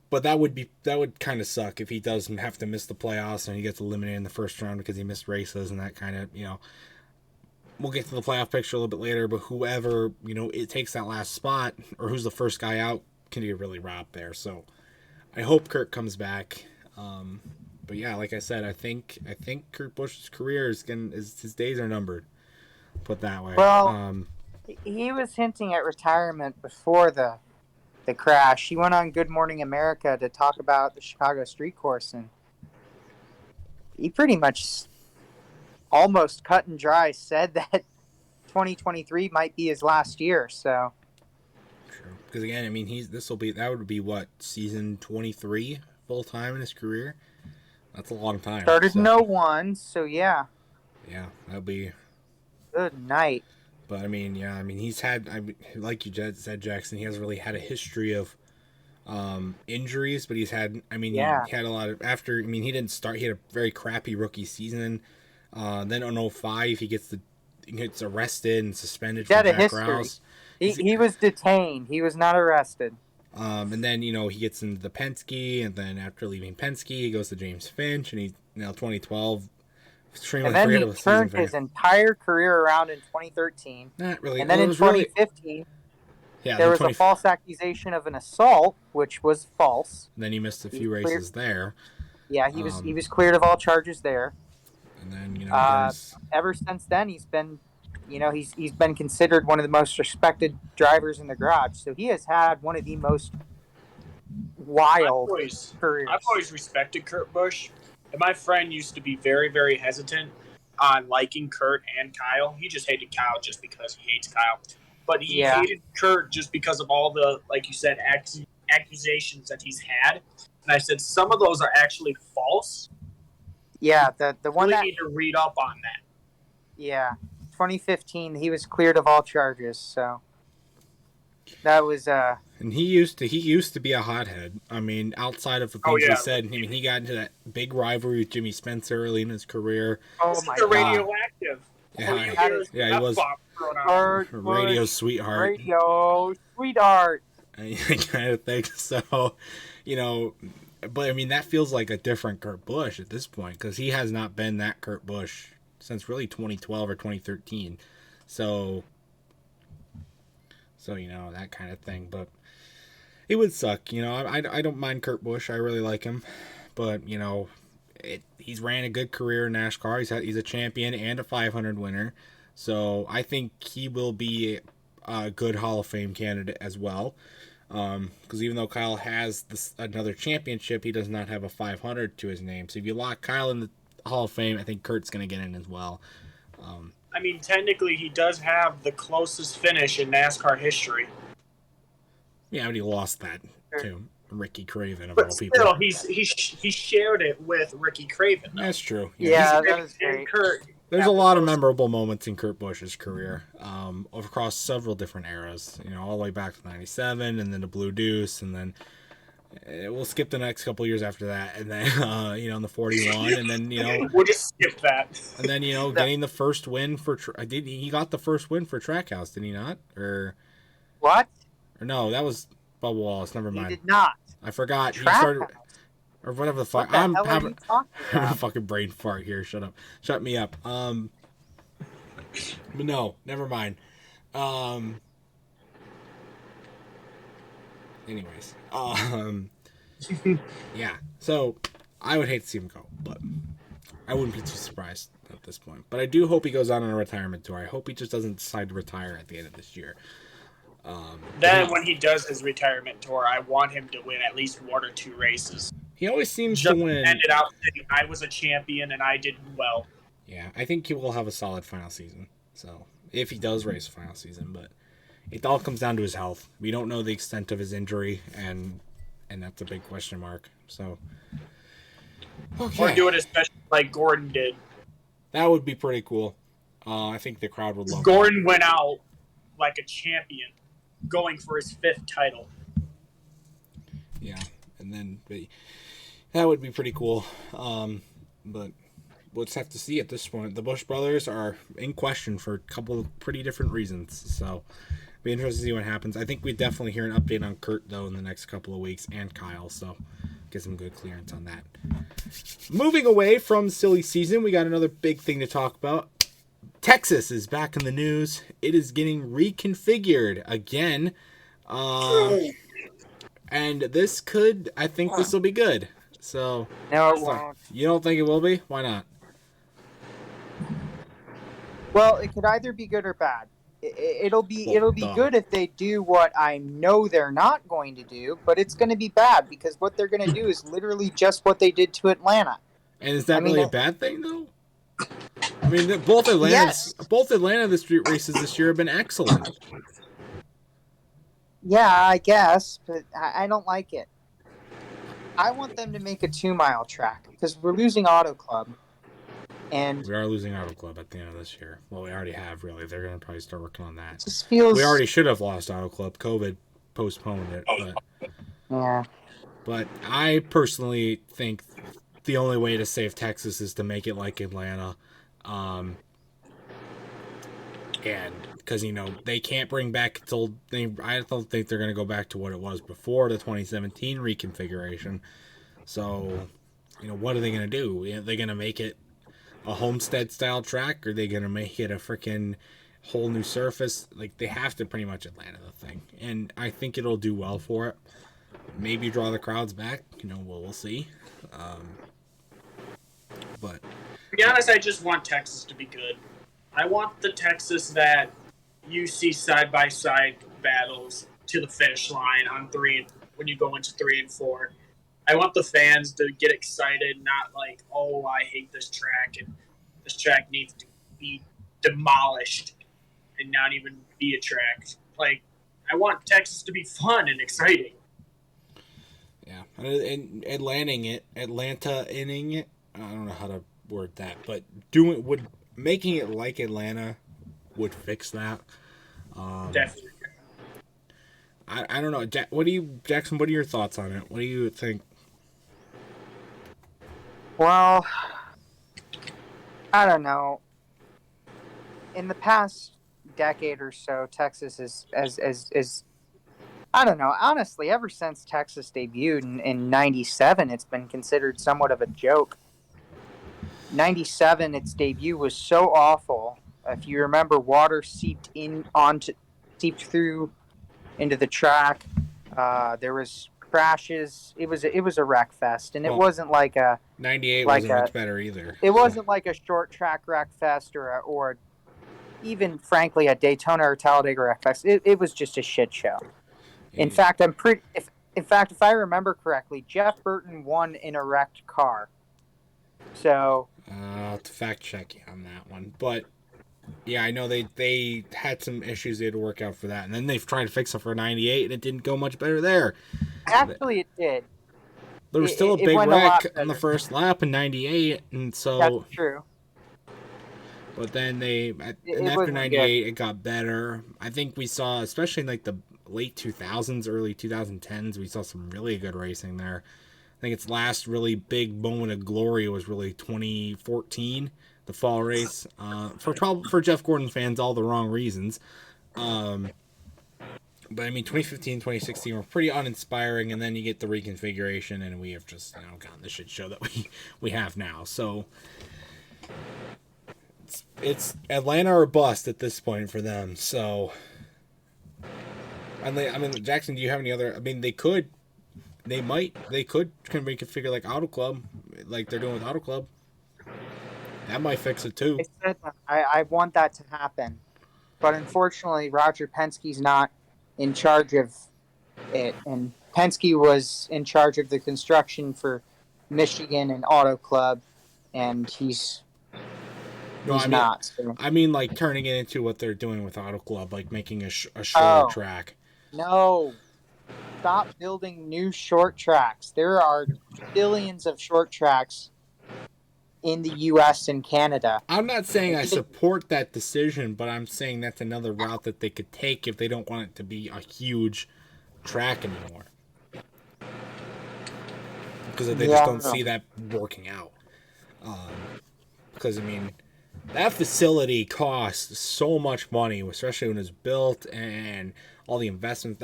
Speaker 1: but that would kind of suck if he doesn't have to miss the playoffs and he gets eliminated in the first round because he missed races and that kind of, We'll get to the playoff picture a little bit later, but whoever, it takes that last spot or who's the first guy out can get really robbed there. So I hope Kurt comes back. But yeah, like I said, I think Kurt Busch's career his days are numbered. Put that way.
Speaker 2: Well, he was hinting at retirement before the crash. He went on Good Morning America to talk about the Chicago Street Course, and he pretty much almost cut and dry said that 2023 might be his last year. So
Speaker 1: true, because again, that would be what, season 23 full time in his career. That's a long time.
Speaker 2: Started in 2001, so yeah.
Speaker 1: Yeah, that'll be
Speaker 2: good night.
Speaker 1: But he's had, like you said, Jackson, he hasn't really had a history of injuries, but he's had, he had a lot of, he didn't start, he had a very crappy rookie season. Then in 2005, he gets arrested and suspended for Jack Rouse.
Speaker 2: He was detained. He was not arrested.
Speaker 1: And then, he gets into the Penske, and then after leaving Penske, he goes to James Finch, and 2012, extremely
Speaker 2: and then he turned his entire career around in 2013.
Speaker 1: Not really.
Speaker 2: And then in 2015, there was a false accusation of an assault, which was false.
Speaker 1: And then he missed a few races there.
Speaker 2: Yeah, he was cleared of all charges there.
Speaker 1: And then,
Speaker 2: ever since then, he's been, he's been considered one of the most respected drivers in the garage. So he has had one of the most wild careers.
Speaker 3: I've always respected Kurt Busch, and my friend used to be very, very hesitant on liking Kurt and Kyle. He just hated Kyle just because he hates Kyle, but he hated Kurt just because of all the, like you said, accusations that he's had. And I said some of those are actually false.
Speaker 2: Yeah, the one
Speaker 3: that need to read up on that.
Speaker 2: Yeah, 2015, he was cleared of all charges. So that was
Speaker 1: And he used to be a hothead. I mean, outside of the things he said, I mean, he got into that big rivalry with Jimmy Spencer early in his career.
Speaker 2: Oh my
Speaker 3: God! Radioactive.
Speaker 1: Yeah, he was radio sweetheart.
Speaker 2: Radio sweetheart.
Speaker 1: I kind of think so. But I mean, that feels like a different Kurt Busch at this point because he has not been that Kurt Busch since really 2012 or 2013. So that kind of thing. But it would suck. I don't mind Kurt Busch. I really like him. But, he's ran a good career in NASCAR. He's a champion and a 500 winner. So I think he will be a good Hall of Fame candidate as well. Because even though Kyle has another championship, he does not have a 500 to his name. So if you lock Kyle in the Hall of Fame, I think Kurt's going to get in as well.
Speaker 3: I mean, technically, he does have the closest finish in NASCAR history.
Speaker 1: Yeah, but he lost that to Ricky Craven of all people.
Speaker 3: Still, he shared it with Ricky Craven. Though.
Speaker 1: That's true.
Speaker 2: Yeah, that was great.
Speaker 1: There's a lot of memorable moments in Kurt Busch's career, across several different eras. All the way back to '97, and then the Blue Deuce, and then we'll skip the next couple years after that, and then in the 41, and then
Speaker 3: we'll just skip that.
Speaker 1: And then getting the first win for he got the first win for Trackhouse, did he not? Or
Speaker 2: what?
Speaker 1: Or no, that was Bubba Wallace. Never mind.
Speaker 2: He did not.
Speaker 1: I forgot. He started. Or whatever the fuck. I'm having
Speaker 2: a
Speaker 1: fucking brain fart here. Shut up. Shut me up. But no, never mind. Anyways. Yeah. So I would hate to see him go, but I wouldn't be too surprised at this point. But I do hope he goes on a retirement tour. I hope he just doesn't decide to retire at the end of this year.
Speaker 3: Then when he does his retirement tour, I want him to win at least one or two races.
Speaker 1: He always seems to win.
Speaker 3: Ended out saying I was a champion and I did well.
Speaker 1: Yeah, I think he will have a solid final season. So if he does race a final season, but it all comes down to his health. We don't know the extent of his injury, and that's a big question mark. So
Speaker 3: or do it especially like Gordon did.
Speaker 1: That would be pretty cool. I think the crowd would love.
Speaker 3: Gordon went out like a champion, going for his 5th title.
Speaker 1: Yeah, and then that would be pretty cool. But we'll just have to see at this point. The Busch brothers are in question for a couple of pretty different reasons. So it'll be interesting to see what happens. I think we definitely hear an update on Kurt, though, in the next couple of weeks, and Kyle. So get some good clearance on that. Moving away from silly season, we got another big thing to talk about. Texas is back in the news. It is getting reconfigured again. And I think this will be good. So
Speaker 2: no, it won't.
Speaker 1: You don't think it will be? Why not?
Speaker 2: Well, it could either be good or bad. It'll be good if they do what I know they're not going to do, but it's going to be bad because what they're going to do is literally just what they did to Atlanta.
Speaker 1: And is that really a bad thing, though? I mean, both Atlanta the street races this year have been excellent.
Speaker 2: Yeah, I guess, but I don't like it. I want them to make a 2-mile track because we're losing Auto Club. And
Speaker 1: we are losing Auto Club at the end of this year. Well, we already have, really. They're going to probably start working on that.
Speaker 2: Just feels...
Speaker 1: We already should have lost Auto Club. COVID postponed it. But,
Speaker 2: yeah.
Speaker 1: But I personally think the only way to save Texas is to make it like Atlanta. And because, they can't bring back I don't think they're going to go back to what it was before the 2017 reconfiguration. So, what are they going to do? Are they going to make it a Homestead style track? Or are they going to make it a freaking whole new surface? Like, they have to pretty much Atlanta the thing. And I think it'll do well for it. Maybe draw the crowds back. We'll see. But
Speaker 3: to be honest, I just want Texas to be good. I want the Texas that you see side by side battles to the finish line on when you go into 3 and 4. I want the fans to get excited, not like, oh, I hate this track and this track needs to be demolished and not even be a track. Like, I want Texas to be fun and exciting.
Speaker 1: Yeah, and Atlanta-inning it. I don't know how to word that, but making it like Atlanta would fix that.
Speaker 3: Definitely.
Speaker 1: I don't know. Jackson? What are your thoughts on it? What do you think?
Speaker 2: Well, I don't know. In the past decade or so, Texas is I don't know. Honestly, ever since Texas debuted in '97, it's been considered somewhat of a joke. '97, its debut was so awful. If you remember, water seeped through into the track. There was crashes. It was a wreck fest, and it wasn't like a
Speaker 1: '98 wasn't much better either.
Speaker 2: It wasn't like a short track wreck fest or even frankly a Daytona or Talladega wreck fest. It was just a shit show. In fact, if I remember correctly, Jeff Burton won in a wrecked car. So
Speaker 1: I'll have to fact check you on that one, but yeah, I know they had some issues they had to work out for that, and then they've tried to fix it for '98, and it didn't go much better there.
Speaker 2: Actually, it did.
Speaker 1: There was still a big wreck on the first lap in '98, and so
Speaker 2: that's true.
Speaker 1: But then after '98, it got better. I think we saw, especially in like the late 2000s, early 2010s, we saw some really good racing there. I think its last really big moment of glory was really 2014, the fall race. For Jeff Gordon fans, all the wrong reasons. But I mean, 2015, 2016 were pretty uninspiring, and then you get the reconfiguration, and we have just gotten the shit show that we have now. So it's Atlanta or bust at this point for them. So I mean, Jackson, do you have any other? I mean, they could reconfigure like Auto Club, like they're doing with Auto Club. That might fix it too.
Speaker 2: I want that to happen, but unfortunately, Roger Penske's not in charge of it, and Penske was in charge of the construction for Michigan and Auto Club, and he's not. So.
Speaker 1: I mean, like turning it into what they're doing with Auto Club, like making a shorter track.
Speaker 2: No, stop building new short tracks. There are billions of short tracks in the U.S. and Canada.
Speaker 1: I'm not saying I support that decision, but I'm saying that's another route that they could take if they don't want it to be a huge track anymore. Because they just don't see that working out. Because, I mean, that facility costs so much money, especially when it's built and all the investments.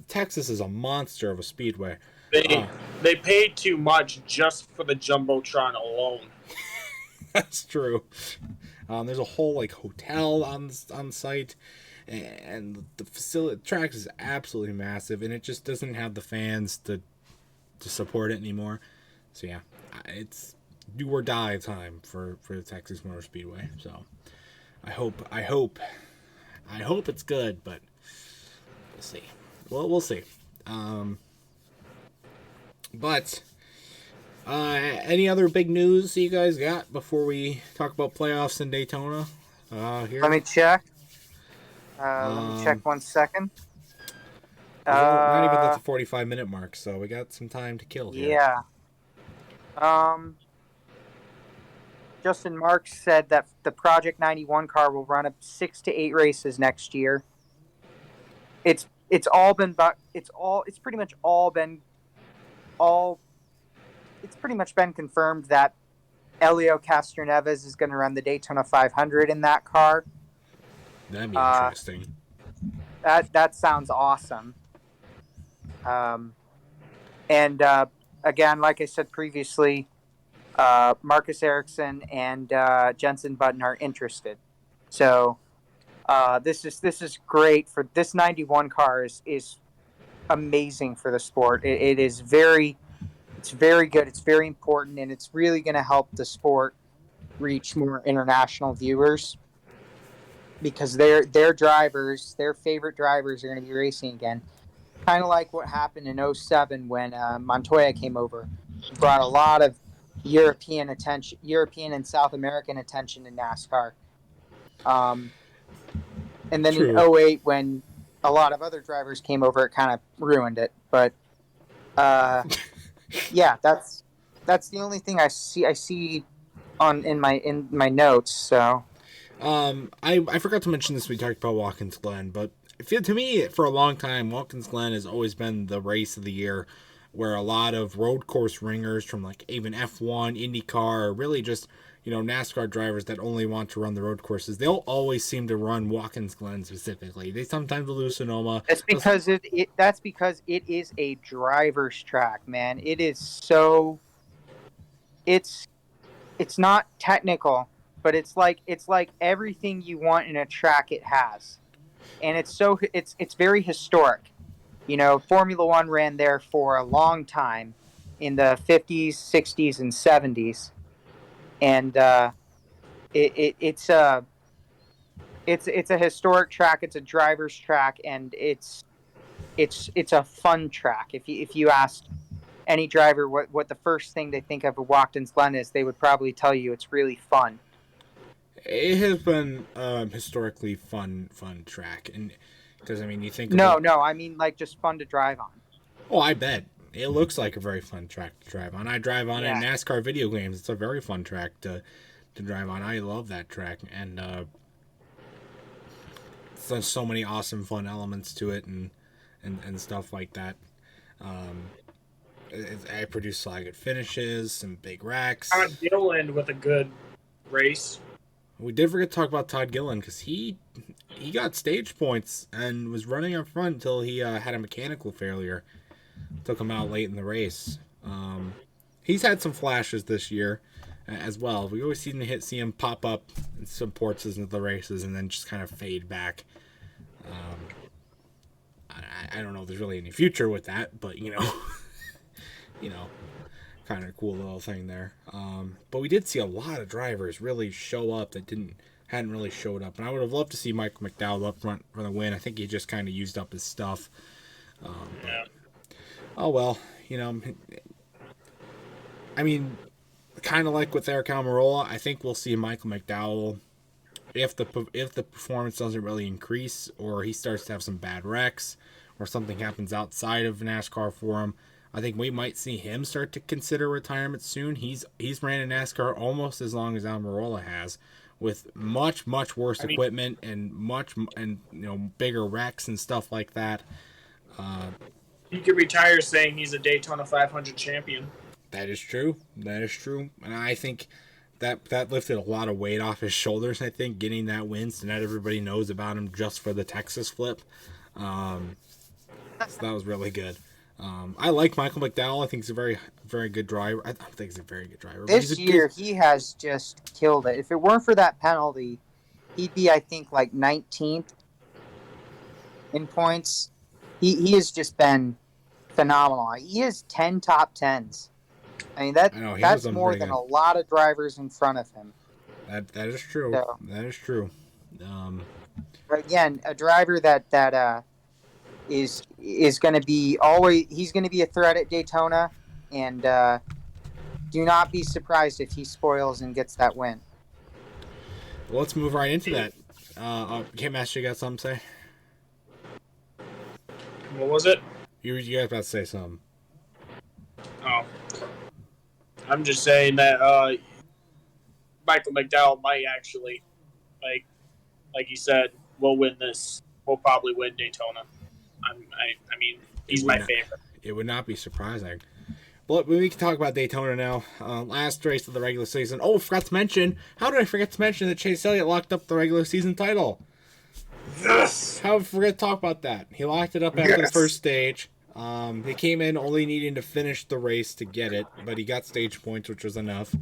Speaker 1: Texas is a monster of a speedway.
Speaker 3: They paid too much just for the Jumbotron alone.
Speaker 1: That's true. There's a whole like hotel on site, and the track is absolutely massive, and it just doesn't have the fans to support it anymore. So yeah, it's do or die time for the Texas Motor Speedway. So I hope it's good, but we'll see. Well, we'll see. But any other big news you guys got before we talk about playoffs in Daytona? Here?
Speaker 2: Let me check. Let me check 1 second.
Speaker 1: Not even at the 45-minute mark, so we got some time to kill here.
Speaker 2: Yeah. Justin Marks said that the Project 91 car will run up 6 to 8 races next year. It's pretty much been confirmed that Elio Castroneves is going to run the Daytona 500 in that car.
Speaker 1: That'd be interesting.
Speaker 2: That sounds awesome. And again, like I said previously, Marcus Ericsson and Jensen Button are interested. So this is great for this 91 car is amazing for the sport. It's very good. It's very important, and it's really going to help the sport reach more international viewers because their drivers, their favorite drivers, are going to be racing again. Kind of like what happened in 2007 when Montoya came over. He brought a lot of European and South American attention to NASCAR. And then
Speaker 1: True.
Speaker 2: in 2008, when a lot of other drivers came over, it kind of ruined it. But yeah, that's the only thing I see in my notes. So
Speaker 1: I forgot to mention this when we talked about Watkins Glen, but to me, for a long time, Watkins Glen has always been the race of the year, where a lot of road course ringers from like even F1, IndyCar, or really just NASCAR drivers that only want to run the road courses, they'll always seem to run Watkins Glen specifically. They sometimes will do Sonoma.
Speaker 2: That's because it is a driver's track, man. It is it's not technical, but it's like everything you want in a track it has. And it's very historic. Formula One ran there for a long time in the 50s, 60s, and 70s. And it's a historic track. It's a driver's track, and it's a fun track. If you ask any driver what the first thing they think of Watkins Glen is, they would probably tell you it's really fun.
Speaker 1: It has been historically fun track, and because you think
Speaker 2: no, I mean like just fun to drive on.
Speaker 1: Oh, I bet it looks like a very fun track to drive on. I drive on it in NASCAR video games. It's a very fun track to drive on. I love that track, and there's so many awesome fun elements to it, and stuff like that. I produced a lot of good finishes, some big wrecks.
Speaker 3: Todd Gilliland with a good race.
Speaker 1: We did forget to talk about Todd Gilliland because he got stage points and was running up front until he had a mechanical failure. Took him out late in the race. He's had some flashes this year as well. We always seem to see him pop up in some ports into the races and then just kind of fade back. I don't know if there's really any future with that, but kind of cool little thing there. But we did see a lot of drivers really show up that hadn't really showed up, and I would have loved to see Michael McDowell up front for the win. I think he just kind of used up his stuff. Oh well, kind of like with Eric Almirola, I think we'll see Michael McDowell if the performance doesn't really increase, or he starts to have some bad wrecks, or something happens outside of NASCAR for him. I think we might see him start to consider retirement soon. He's ran in NASCAR almost as long as Almirola has, with much worse equipment and bigger wrecks and stuff like that.
Speaker 3: He could retire saying he's a Daytona 500 champion.
Speaker 1: That is true, and I think that lifted a lot of weight off his shoulders. I think getting that win, so not everybody knows about him just for the Texas flip. So that was really good. I like Michael McDowell. I think he's a very, very good driver. I don't think he's a very good driver.
Speaker 2: This year, he has just killed it. If it weren't for that penalty, he'd be, I think, like 19th in points. He has just been phenomenal. He has 10 top 10s. I mean, that's more than a lot of drivers in front of him.
Speaker 1: That is true.
Speaker 2: So,
Speaker 1: that is true.
Speaker 2: Again, a driver that is going to be he's going to be a threat at Daytona, and do not be surprised if he spoils and gets that win.
Speaker 1: Well, let's move right into that. Game Master, you got something to say?
Speaker 3: What was it?
Speaker 1: You guys about to say something.
Speaker 3: Oh. I'm just saying that Michael McDowell might actually, like you said, will win this. We'll probably win Daytona. I mean, he's my favorite.
Speaker 1: It would not be surprising. But we can talk about Daytona now. Last race of the regular season. Oh, forgot to mention. How did I forget to mention that Chase Elliott locked up the regular season title?
Speaker 3: Yes.
Speaker 1: How did I forget to talk about that? He locked it up after the first stage. He came in only needing to finish the race to get it, but he got stage points, which was enough.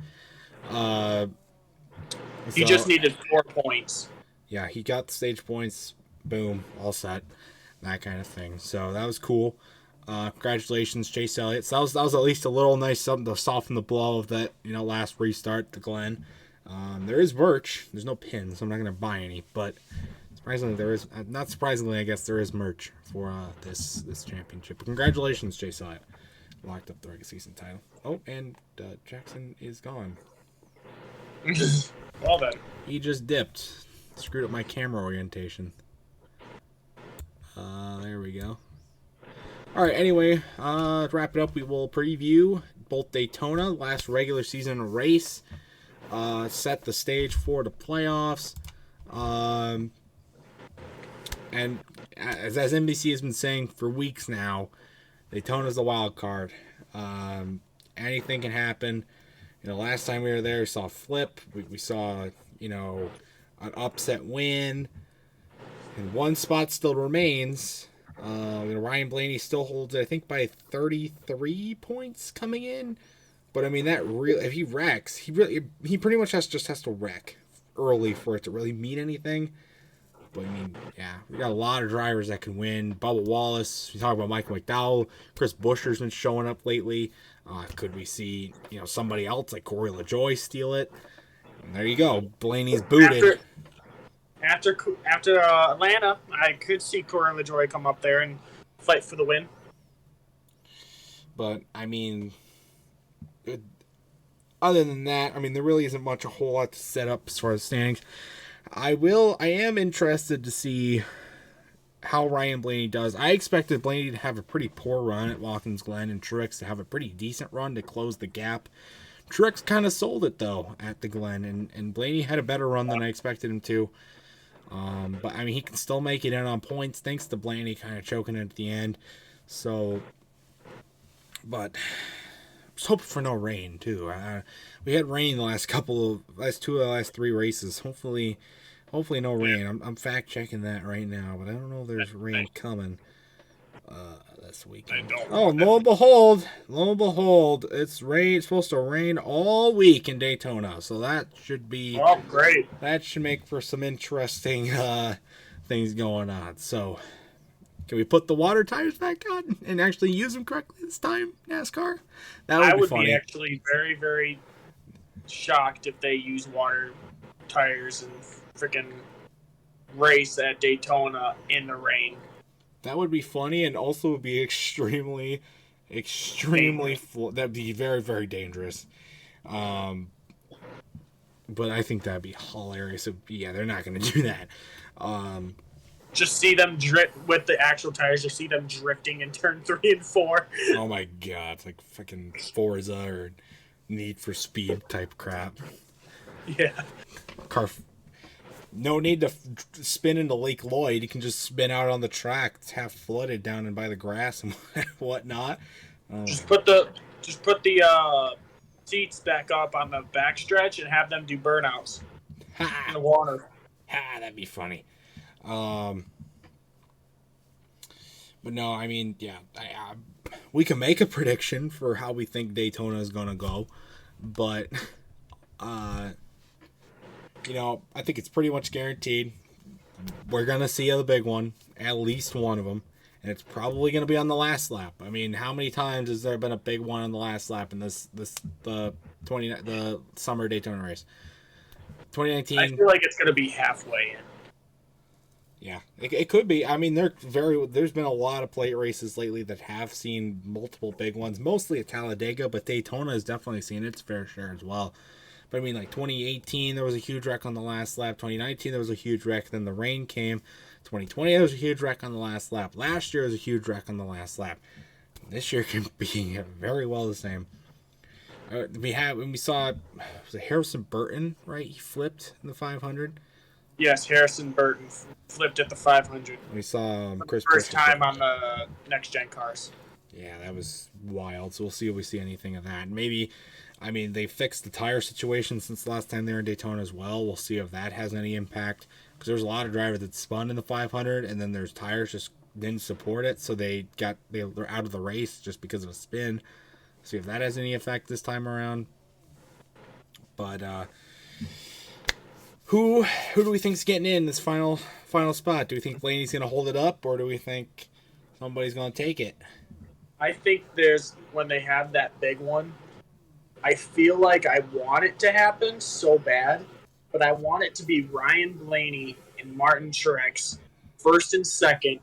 Speaker 3: He just needed 4 points.
Speaker 1: Yeah, he got the stage points. Boom, all set. That kind of thing. So that was cool. Congratulations, Chase Elliott. So that was at least a little nice something to soften the blow of that last restart to Glen. There is merch. There's no pins, so I'm not gonna buy any. But surprisingly, there is. Not surprisingly, I guess there is merch for this championship. But congratulations, Jay Syatt. Locked up the regular season title. Oh, and Jackson is gone.
Speaker 3: Well then.
Speaker 1: He just dipped. Screwed up my camera orientation. There we go. Alright, anyway, to wrap it up, we will preview both Daytona, last regular season race, set the stage for the playoffs, and as NBC has been saying for weeks now, Daytona's the wild card. Anything can happen. Last time we were there, we saw a flip. We saw, an upset win. And one spot still remains. Ryan Blaney still holds it, I think, by 33 points coming in. But, I mean, if he wrecks, he pretty much has to wreck early for it to really mean anything. But, I mean, yeah, we got a lot of drivers that can win. Bubba Wallace, we talk about Michael McDowell. Chris Buescher's been showing up lately. Could we see, somebody else like Corey LaJoie steal it? And there you go. Blaney's booted.
Speaker 3: After Atlanta, I could see Corey LaJoie come up there and fight for the win.
Speaker 1: But, I mean, other than that, I mean, there really isn't a whole lot to set up as far as standings. I am interested to see how Ryan Blaney does. I expected Blaney to have a pretty poor run at Watkins Glen and Truex to have a pretty decent run to close the gap. Truex kind of sold it, though, at the Glen, and Blaney had a better run than I expected him to. But, I mean, he can still make it in on points thanks to Blaney kind of choking it at the end. So, but I was hoping for no rain, too. We had rain the last three races. Hopefully no rain. I'm fact-checking that right now, but I don't know if there's rain coming this weekend. Oh, lo and behold, it's supposed to rain all week in Daytona, so that should be...
Speaker 3: Oh, great.
Speaker 1: That should make for some interesting things going on. So, can we put the water tires back on and actually use them correctly this time, NASCAR? That would be funny.
Speaker 3: Be actually very, very shocked if they use water tires and freaking race at Daytona in the rain.
Speaker 1: That would be funny, and also would be extremely that'd be very, very dangerous. But I think that'd be hilarious. Yeah, they're not going to do that.
Speaker 3: Just see them drift with the actual tires. Just see them drifting in turn 3 and 4.
Speaker 1: Oh my god, it's like fucking Forza or Need for Speed type crap.
Speaker 3: Yeah.
Speaker 1: No need to spin into Lake Lloyd. You can just spin out on the track. It's half flooded down and by the grass and whatnot.
Speaker 3: Just put the seats back up on the backstretch and have them do burnouts in the water.
Speaker 1: That'd be funny. But no, I mean, yeah, we can make a prediction for how we think Daytona is going to go, but I think it's pretty much guaranteed we're going to see the big one, at least one of them, and it's probably going to be on the last lap. I mean, how many times has there been a big one on the last lap in the summer Daytona race? 2019.
Speaker 3: I feel like it's going to be halfway in.
Speaker 1: Yeah, it could be. I mean, there's been a lot of plate races lately that have seen multiple big ones, mostly at Talladega, but Daytona has definitely seen its fair share as well. But I mean, like 2018, there was a huge wreck on the last lap. 2019, there was a huge wreck. Then the rain came. 2020, there was a huge wreck on the last lap. Last year, there was a huge wreck on the last lap. This year can be very well the same. We saw, was it Harrison Burton, right? He flipped in the 500.
Speaker 3: Yes, Harrison Burton flipped at the 500.
Speaker 1: We saw Chris
Speaker 3: first time on the next gen cars.
Speaker 1: Yeah, that was wild. So we'll see if we see anything of that. Maybe, I mean, they fixed the tire situation since the last time they were in Daytona as well. We'll see if that has any impact. Because there's a lot of drivers that spun in the 500, and then there's tires just didn't support it, so they're out of the race just because of a spin. See if that has any effect this time around. But who do we think's getting in this final spot? Do we think Blaney's going to hold it up, or do we think somebody's going to take it?
Speaker 3: I think when they have that big one, I feel like I want it to happen so bad, but I want it to be Ryan Blaney and Martin Truex first and second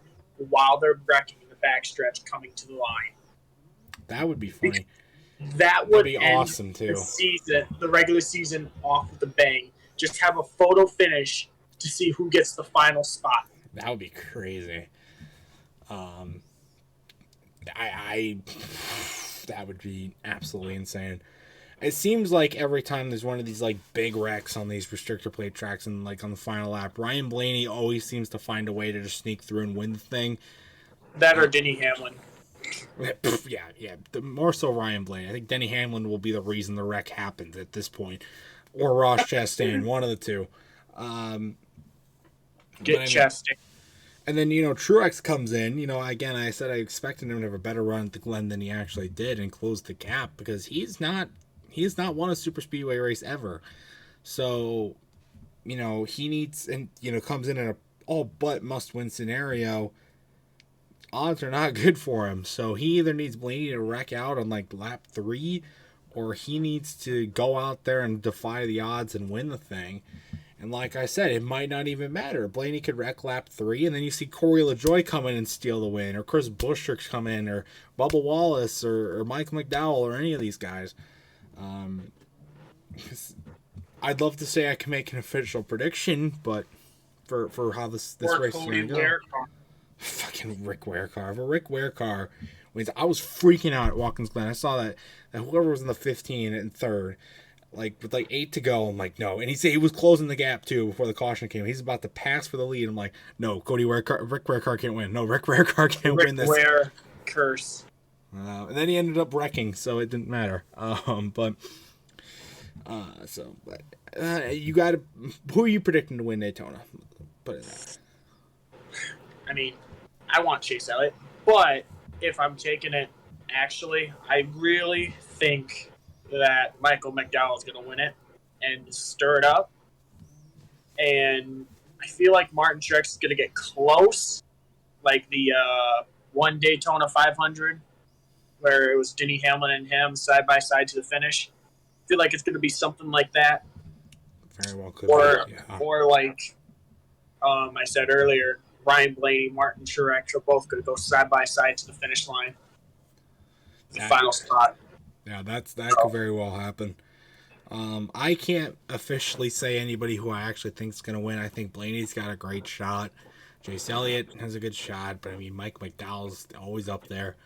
Speaker 3: while they're wrecking in the backstretch coming to the line.
Speaker 1: That would be funny.
Speaker 3: That would
Speaker 1: be
Speaker 3: end
Speaker 1: awesome too.
Speaker 3: The regular season, off with a bang. Just have a photo finish to see who gets the final spot.
Speaker 1: That would be crazy. That would be absolutely insane. It seems like every time there's one of these like big wrecks on these restrictor plate tracks and like on the final lap, Ryan Blaney always seems to find a way to just sneak through and win the thing.
Speaker 3: That or Denny Hamlin.
Speaker 1: Yeah. More so Ryan Blaney. I think Denny Hamlin will be the reason the wreck happened at this point, or Ross Chastain, one of the two.
Speaker 3: Get Chastain.
Speaker 1: And then, Truex comes in. Again, I said I expected him to have a better run at the Glen than he actually did and close the gap because he's not won a super speedway race ever. So, he needs, and, comes in a all but must win scenario. Odds are not good for him. So he either needs Blaney to wreck out on like lap 3 or he needs to go out there and defy the odds and win the thing. And like I said, it might not even matter. Blaney could wreck lap 3, and then you see Corey LaJoie come in and steal the win, or Chris Busch come in, or Bubba Wallace, or Mike McDowell, or any of these guys. I'd love to say I can make an official prediction, but for how this race is going to go. Fucking Rick Ware car. If a Rick Ware car wins, I was freaking out at Watkins Glen. I saw that whoever was in the 15 and third, like with like 8 to go, I'm like, no. And he was closing the gap too before the caution came. He's about to pass for the lead. I'm like, no, Rick Ware car can't win. No, Rick Ware car can't win this.
Speaker 3: Rick Ware curse.
Speaker 1: And then he ended up wrecking, so it didn't matter. You got to. Who are you predicting to win Daytona? Put it that.
Speaker 3: I mean, I want Chase Elliott, but if I'm taking it, actually, I really think that Michael McDowell is going to win it and stir it up. And I feel like Martin Truex is going to get close, like the one Daytona 500, where it was Denny Hamlin and him side by side to the finish. I feel like it's going to be something like that.
Speaker 1: Very well could
Speaker 3: or,
Speaker 1: be, yeah.
Speaker 3: Or like I said earlier, Ryan Blaney, Martin Truex are both going to go side by side to the finish line. The final spot.
Speaker 1: Yeah, that could very well happen. I can't officially say anybody who I actually think is going to win. I think Blaney's got a great shot. Chase Elliott has a good shot, but I mean Mike McDowell's always up there.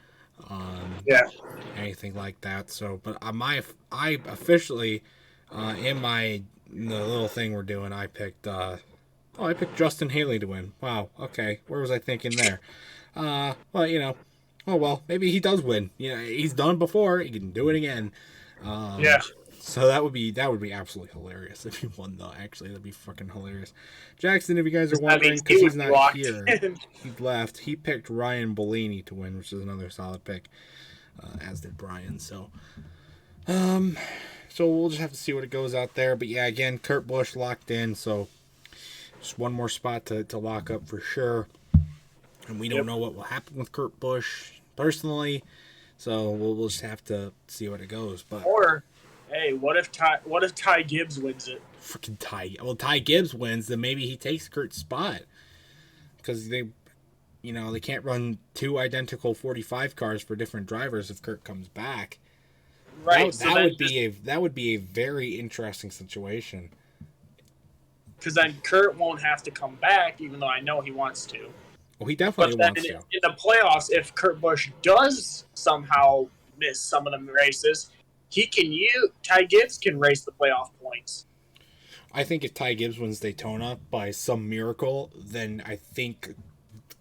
Speaker 1: Anything like that. So, but I officially in the little thing we're doing, I picked Justin Haley to win. Wow. Okay, where was I thinking there? Maybe he does win. He's done before. He can do it again. So that would be absolutely hilarious if he won, though. Actually, that'd be fucking hilarious. Jackson, if you guys are wondering, because he's not here, he left. He picked Ryan Blaney to win, which is another solid pick, as did Brian. So we'll just have to see what it goes out there. But yeah, again, Kurt Busch locked in, so just one more spot to lock up for sure. And we don't know what will happen with Kurt Busch personally, so we'll just have to see what it goes. But
Speaker 3: hey, what if Ty Gibbs wins it?
Speaker 1: Freaking Ty. Well, Ty Gibbs wins, then maybe he takes Kurt's spot because they can't run 2 identical 45 cars for different drivers if Kurt comes back.
Speaker 3: Right.
Speaker 1: That would be a very interesting situation.
Speaker 3: Because then Kurt won't have to come back, even though I know he wants to.
Speaker 1: Well, he definitely wants to.
Speaker 3: In the playoffs, if Kurt Busch does somehow miss some of the races, Ty Gibbs can race the playoff points.
Speaker 1: I think if Ty Gibbs wins Daytona by some miracle, then I think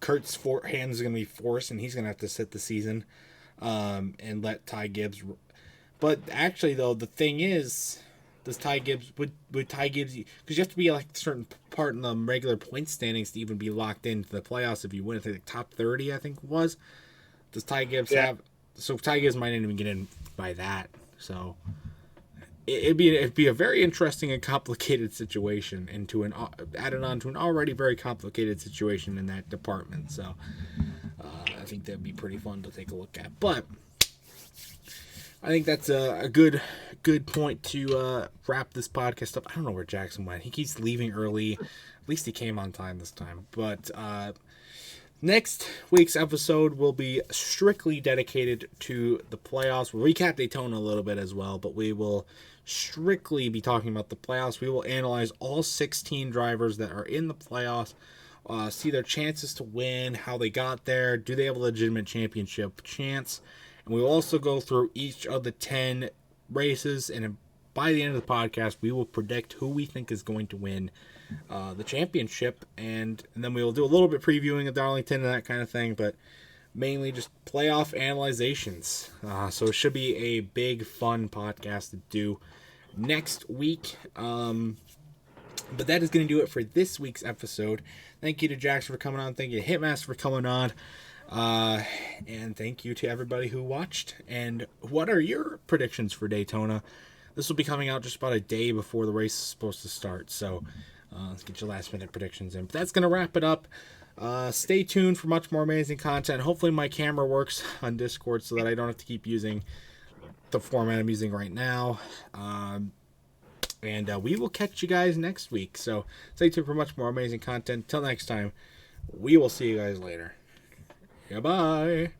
Speaker 1: Kurt's hands are going to be forced, and he's going to have to sit the season and let Ty Gibbs. But actually, though, the thing is, would Ty Gibbs, because you have to be like a certain part in the regular point standings to even be locked into the playoffs if you win. I think top 30, I think it was. Does Ty Gibbs have? So Ty Gibbs might not even get in by that. So it'd be a very interesting and complicated situation, and added on to an already very complicated situation in that department. So I think that'd be pretty fun to take a look at. But I think that's a good point to wrap this podcast up. I don't know where Jackson went. He keeps leaving early. At least he came on time this time. But next week's episode will be strictly dedicated to the playoffs. We'll recap Daytona a little bit as well, but we will strictly be talking about the playoffs. We will analyze all 16 drivers that are in the playoffs, see their chances to win, how they got there, do they have a legitimate championship chance, and we will also go through each of the 10 races, and by the end of the podcast, we will predict who we think is going to win the championship, and then we will do a little bit previewing of Darlington and that kind of thing, but mainly just playoff analyzations. So it should be a big, fun podcast to do next week. But that is going to do it for this week's episode. Thank you to Jackson for coming on. Thank you to Hitmaster for coming on. And thank you to everybody who watched. And what are your predictions for Daytona? This will be coming out just about a day before the race is supposed to start. So let's get your last minute predictions in. But that's going to wrap it up. Stay tuned for much more amazing content. Hopefully my camera works on Discord so that I don't have to keep using the format I'm using right now. And we will catch you guys next week. So stay tuned for much more amazing content. Till next time, we will see you guys later. Goodbye.